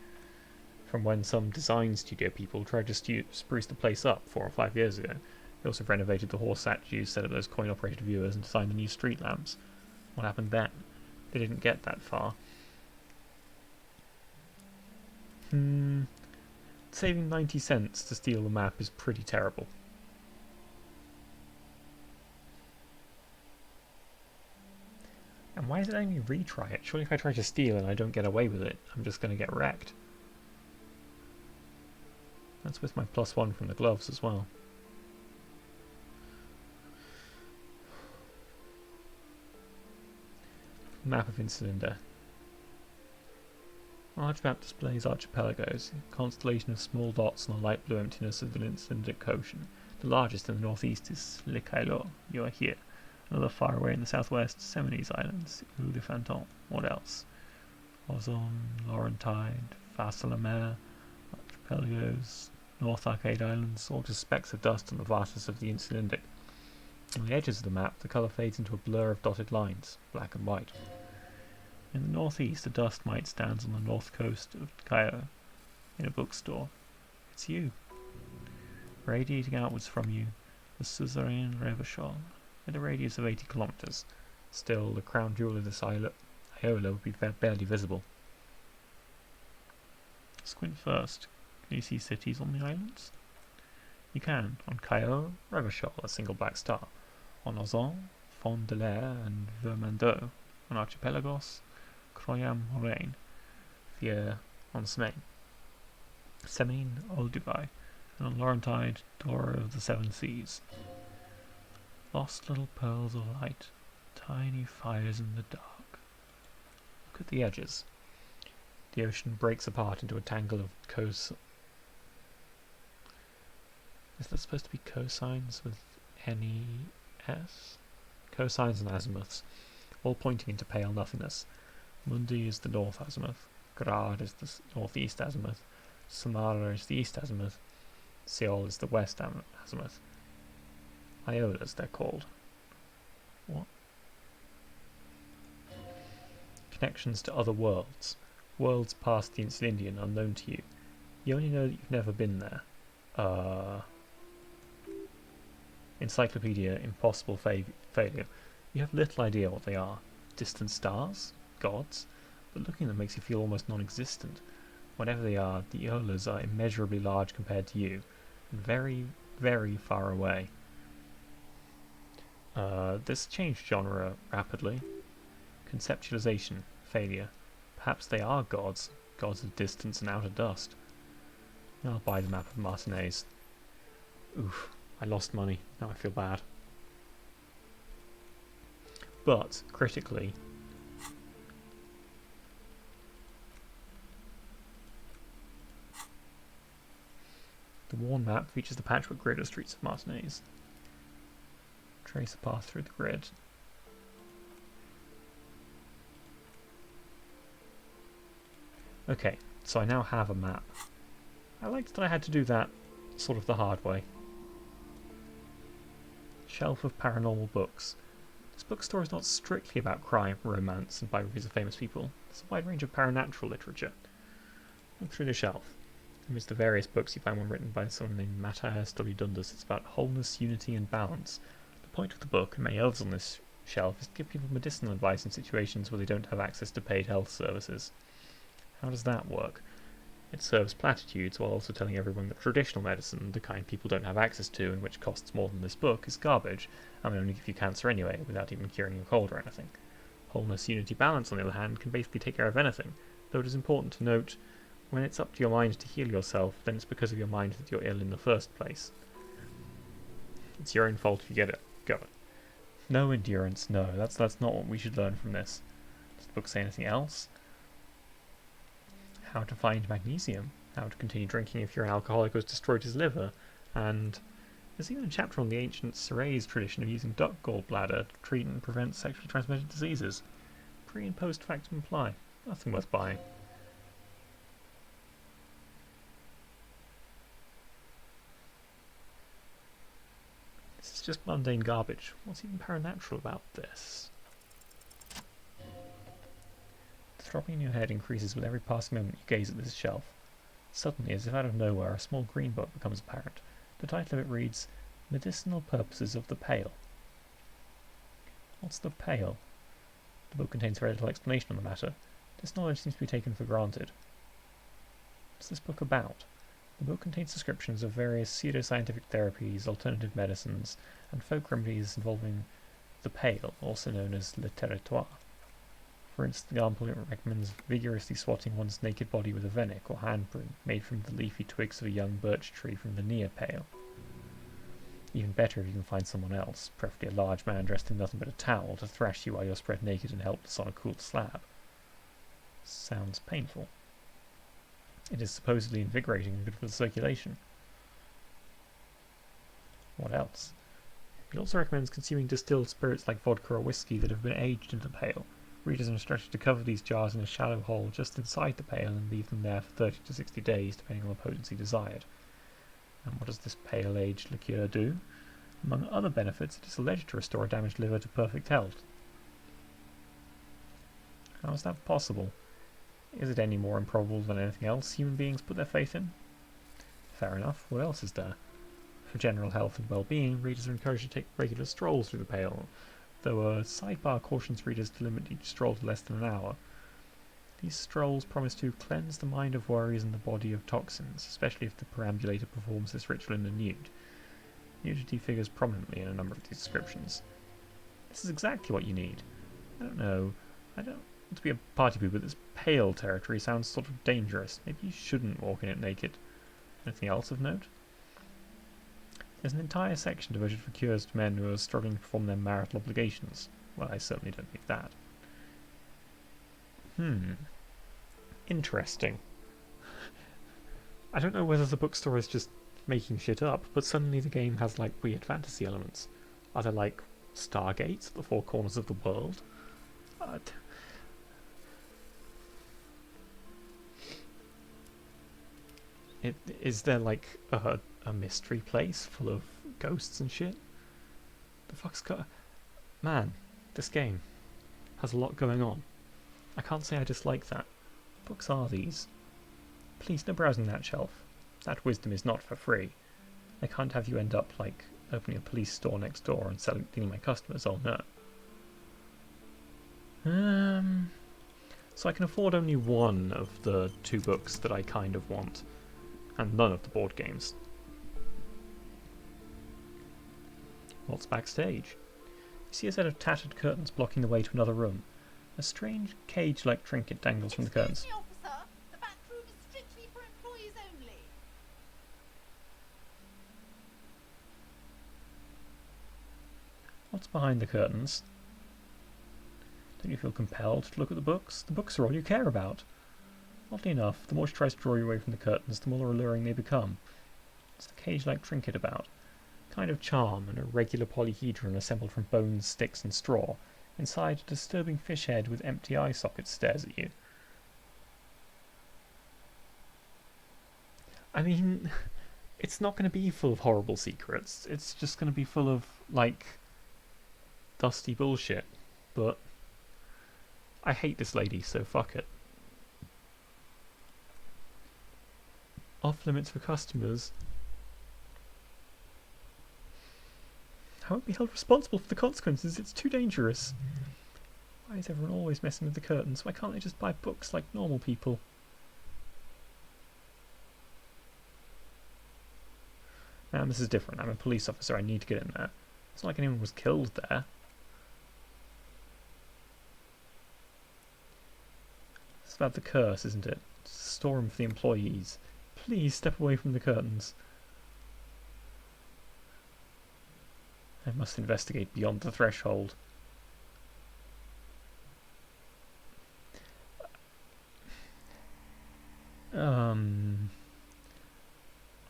From when some design studio people tried to spruce the place up 4 or 5 years ago. They also renovated the horse statues, set up those coin-operated viewers, and designed the new street lamps. What happened then? They didn't get that far. Saving 90 cents to steal the map is pretty terrible. And why is it letting me retry it? Surely if I try to steal and I don't get away with it, I'm just going to get wrecked. That's with my +1 from the gloves as well. Map of Insulinda. Large map displays archipelagos, a constellation of small dots on the light blue emptiness of the Insulindic Ocean. The largest in the northeast is Likailo. You are here. Another far away in the southwest, Semines Islands, Île de Fanton. What else? Ozon, Laurentide, Face-à-la-Mer, archipelagos, North Arcade Islands, all just specks of dust on the vastness of the Insulindic. On the edges of the map, the colour fades into a blur of dotted lines, black and white. In the northeast, a dust mite stands on the north coast of Cairo, in a bookstore. It's you. radiating outwards from you, the suzerain Revachol, at a radius of 80 kilometers. Still, the crown jewel of this Iola would be barely visible. Squint first. Can you see cities on the islands? You can. On Cayo, Revachol, a single black star. On Ozon, Fond de l'Air and Vermandois. On Archipelagos, Croyam Moraine, Fier on Smain. Semine, Olduvai, and on Laurentide, Door of the Seven Seas. Lost little pearls of light, tiny fires in the dark. Look at the edges. The ocean breaks apart into a tangle of Is that supposed to be cosines with NES? Cosines and azimuths, all pointing into pale nothingness. Mundi is the north azimuth, Grad is the northeast azimuth, Samara is the east azimuth, Seol is the west azimuth. Iolas, they're called. What? Connections to other worlds. Worlds past the Insula Indian, unknown to you. You only know that you've never been there. Encyclopedia, impossible failure. You have little idea what they are. Distant stars? Gods? But looking at them makes you feel almost non-existent. Whatever they are, the Iolas are immeasurably large compared to you, and very, very far away. This changed genre rapidly. Conceptualization, failure. Perhaps they are gods, gods of distance and outer dust. I'll buy the map of Martinez. Oof, I lost money, now I feel bad. But, critically, the worn map features the patchwork grid of streets of Martinez. Trace a path through the grid. Okay, so I now have a map. I liked that I had to do that sort of the hard way. Shelf of paranormal books. This bookstore is not strictly about crime, romance, and biographies of famous people. There's a wide range of paranatural literature. Look through the shelf. Amidst the various books, you find one written by someone named Matthias W. Dundas. It's about wholeness, unity, and balance. The point of the book, and many others on this shelf, is to give people medicinal advice in situations where they don't have access to paid health services. How does that work? It serves platitudes while also telling everyone that traditional medicine, the kind people don't have access to and which costs more than this book, is garbage, and will only give you cancer anyway, without even curing your cold or anything. Wholeness, unity, balance, on the other hand, can basically take care of anything, though it is important to note, when it's up to your mind to heal yourself, then it's because of your mind that you're ill in the first place. It's your own fault if you get it. Go. No endurance, no, that's not what we should learn from this. Does the book say anything else? How to find magnesium, how to continue drinking if you're an alcoholic who has destroyed his liver, and there's even a chapter on the ancient Serays tradition of using duck gallbladder to treat and prevent sexually transmitted diseases. Pre and post factum apply. Nothing worth buying. This is just mundane garbage. What's even paranatural about this? The throbbing in your head increases with every passing moment you gaze at this shelf. Suddenly, as if out of nowhere, a small green book becomes apparent. The title of it reads, Medicinal Purposes of the Pale. What's the pale? The book contains very little explanation on the matter. This knowledge seems to be taken for granted. What's this book about? The book contains descriptions of various pseudoscientific therapies, alternative medicines, and folk remedies involving the pale, also known as le territoire. For example, it recommends vigorously swatting one's naked body with a venic or handbroom made from the leafy twigs of a young birch tree from the near pale. Even better if you can find someone else, preferably a large man dressed in nothing but a towel, to thrash you while you're spread naked and helpless on a cool slab. Sounds painful. It is supposedly invigorating and good for the circulation. What else? It also recommends consuming distilled spirits like vodka or whiskey that have been aged into the pale. Readers are instructed to cover these jars in a shallow hole just inside the pale and leave them there for 30 to 60 days, depending on the potency desired. And what does this pale-aged liqueur do? Among other benefits, it is alleged to restore a damaged liver to perfect health. How is that possible? Is it any more improbable than anything else human beings put their faith in? Fair enough. What else is there? For general health and well-being, readers are encouraged to take regular strolls through the Pale, though a sidebar cautions readers to limit each stroll to less than an hour. These strolls promise to cleanse the mind of worries and the body of toxins, especially if the perambulator performs this ritual in the nude. Nudity figures prominently in a number of these descriptions. This is exactly what you need. I don't know. I don't want to be a party pooper, but this Pale territory sounds sort of dangerous. Maybe you shouldn't walk in it naked. Anything else of note? There's an entire section devoted for cures to men who are struggling to perform their marital obligations. Well, I certainly don't think that. Interesting. I don't know whether the bookstore is just making shit up, but suddenly the game has like weird fantasy elements. Are there like stargates at the four corners of the world? Is there like a mystery place full of ghosts and shit? The fuck's got... Man, this game has a lot going on. I can't say I dislike that. Books are these. Please, no browsing that shelf. That wisdom is not for free. I can't have you end up like opening a police store next door and stealing my customers, oh no. So I can afford only one of the 2 books that I kind of want, and none of the board games. What's backstage? You see a set of tattered curtains blocking the way to another room. A strange cage-like trinket dangles from the curtains.
Excuse me, officer. The back room is strictly for employees only.
What's behind the curtains? Don't you feel compelled to look at the books? The books are all you care about. Oddly enough, the more she tries to draw you away from the curtains, the more alluring they become. What's the cage-like trinket about? Kind of charm, and a regular polyhedron assembled from bones, sticks, and straw. Inside, a disturbing fish head with empty eye sockets stares at you. I mean, it's not going to be full of horrible secrets. It's just going to be full of, like, dusty bullshit. But I hate this lady, so fuck it. Off limits for customers. I won't be held responsible for the consequences. It's too dangerous. Why is everyone always messing with the curtains? Why can't they just buy books like normal people? Now this is different. I'm a police officer. I need to get in there. It's not like anyone was killed there. It's about the curse, isn't it? It's a storeroom for the employees. Please step away from the curtains. I must investigate beyond the threshold.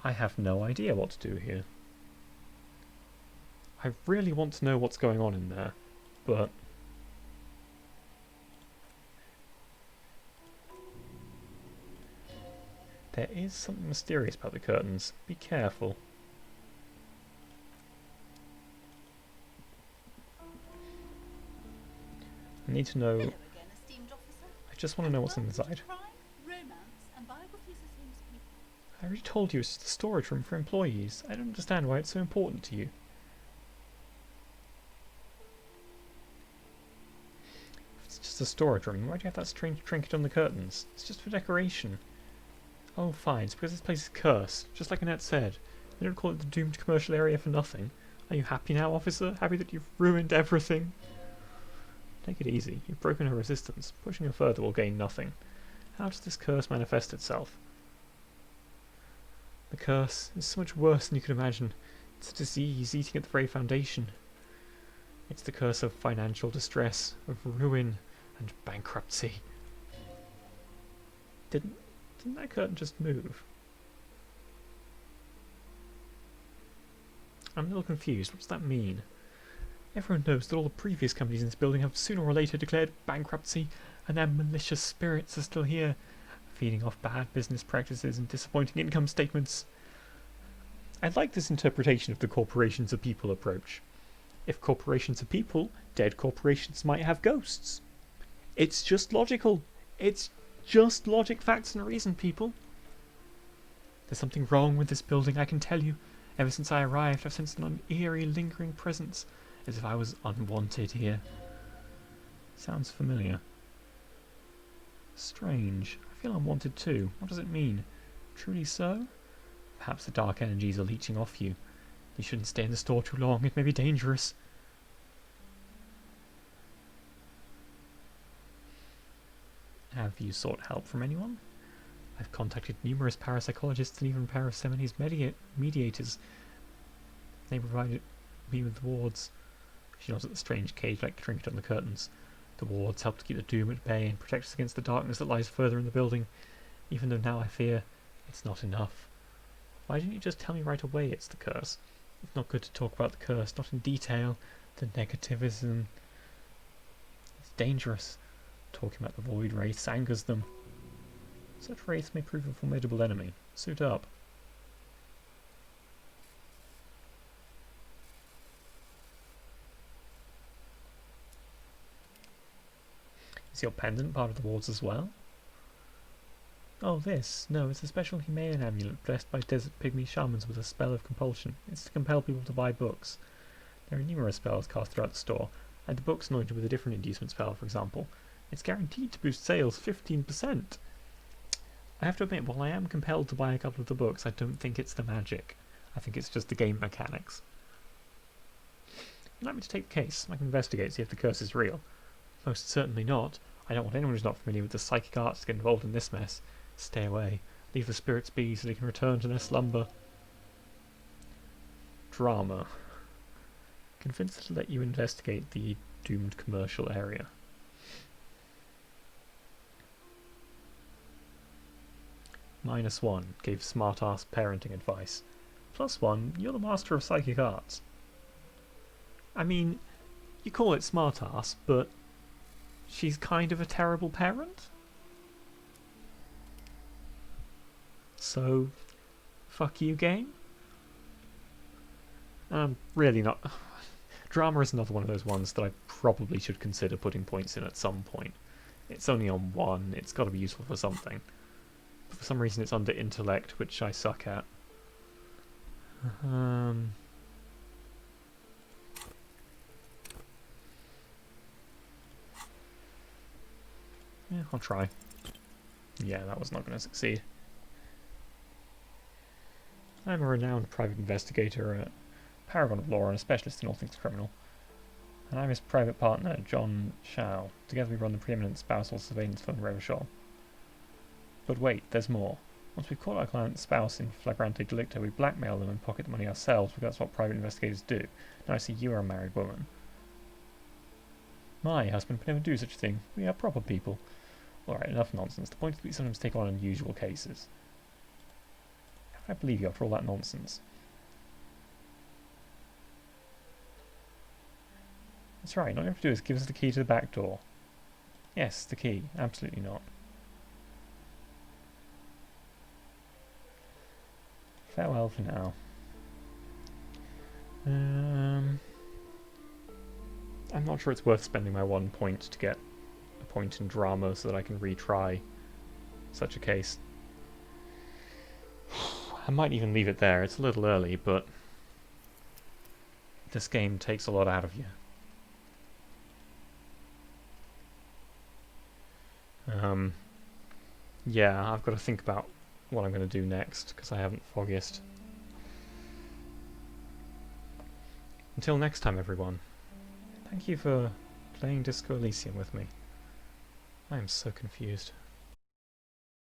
I have no idea what to do here. I really want to know what's going on in there, but there is something mysterious about the curtains. Be careful. I need to know...
Hello again, esteemed officer.
I just want to know what's inside.
Crime, romance, and biographies of famous people.
I already told you it's just a storage room for employees. I don't understand why it's so important to you. If it's just a storage room, why do you have that strange trinket on the curtains? It's just for decoration. Oh fine, it's because this place is cursed, just like Annette said. They don't call it the doomed commercial area for nothing. Are you happy now, officer? Happy that you've ruined everything? Take it easy. You've broken her resistance. Pushing her further will gain nothing. How does this curse manifest itself? The curse is so much worse than you could imagine. It's a disease eating at the very foundation. It's the curse of financial distress, of ruin, and bankruptcy. Didn't that curtain just move? I'm a little confused. What does that mean? Everyone knows that all the previous companies in this building have sooner or later declared bankruptcy, and their malicious spirits are still here, feeding off bad business practices and disappointing income statements. I like this interpretation of the corporations are people approach. If corporations are people, dead corporations might have ghosts. It's just logical. It's just logic, facts, and reason, people. There's something wrong with this building, I can tell you. Ever since I arrived, I've sensed an eerie, lingering presence, as if I was unwanted here. Sounds familiar. Strange. I feel unwanted too. What does it mean? Truly so? Perhaps the dark energies are leeching off you. You shouldn't stay in the store too long. It may be dangerous. Have you sought help from anyone? I've contacted numerous parapsychologists and even parasemites mediators. They provided me with wards. She nods at the strange cage-like trinket on the curtains. The wards help to keep the doom at bay and protect us against the darkness that lies further in the building, even though now I fear it's not enough. Why didn't you just tell me right away it's the curse? It's not good to talk about the curse, not in detail. The negativism. It's dangerous. Talking about the void wraiths angers them. Such wraiths may prove a formidable enemy. Suit up. Is your pendant part of the wards as well? Oh, this. No, it's a special Himalayan amulet blessed by desert pygmy shamans with a spell of compulsion. It's to compel people to buy books. There are numerous spells cast throughout the store, and the book's anointed with a different inducement spell, for example. It's guaranteed to boost sales 15%. I have to admit, while I am compelled to buy a couple of the books, I don't think it's the magic. I think it's just the game mechanics. You'd like me to take the case? I can investigate, see if the curse is real. Most certainly not. I don't want anyone who's not familiar with the psychic arts to get involved in this mess. Stay away. Leave the spirits be so they can return to their slumber. Drama. Convince her to let you investigate the doomed commercial area. -1. Gave smart-ass parenting advice. +1. You're the master of psychic arts. I mean, you call it smart-ass, but she's kind of a terrible parent? So, fuck you, game? Really not. Drama is another one of those ones that I probably should consider putting points in at some point. It's only on 1, it's got to be useful for something. But for some reason it's under intellect, which I suck at. Yeah, I'll try. Yeah, that was not going to succeed. I'm a renowned private investigator, a paragon of law and a specialist in all things criminal. And I'm his private partner, John Shao. Together we run the preeminent spousal surveillance firm Revachol. But wait, there's more. Once we've caught our client's spouse in flagrante delicto, we blackmail them and pocket the money ourselves, because that's what private investigators do. Now I see you are a married woman. My husband would never do such a thing. We are proper people. Alright, enough nonsense. The point is that we sometimes take on unusual cases. How can I believe you after all that nonsense? That's right, all you have to do is give us the key to the back door. Yes, the key. Absolutely not. Farewell for now. I'm not sure it's worth spending my 1 point to get a point in drama so that I can retry such a case. I might even leave it there. It's a little early, but this game takes a lot out of you. Yeah, I've got to think about what I'm going to do next, because I haven't foggiest. Until next time, everyone. Thank you for playing Disco Elysium with me. I am so confused.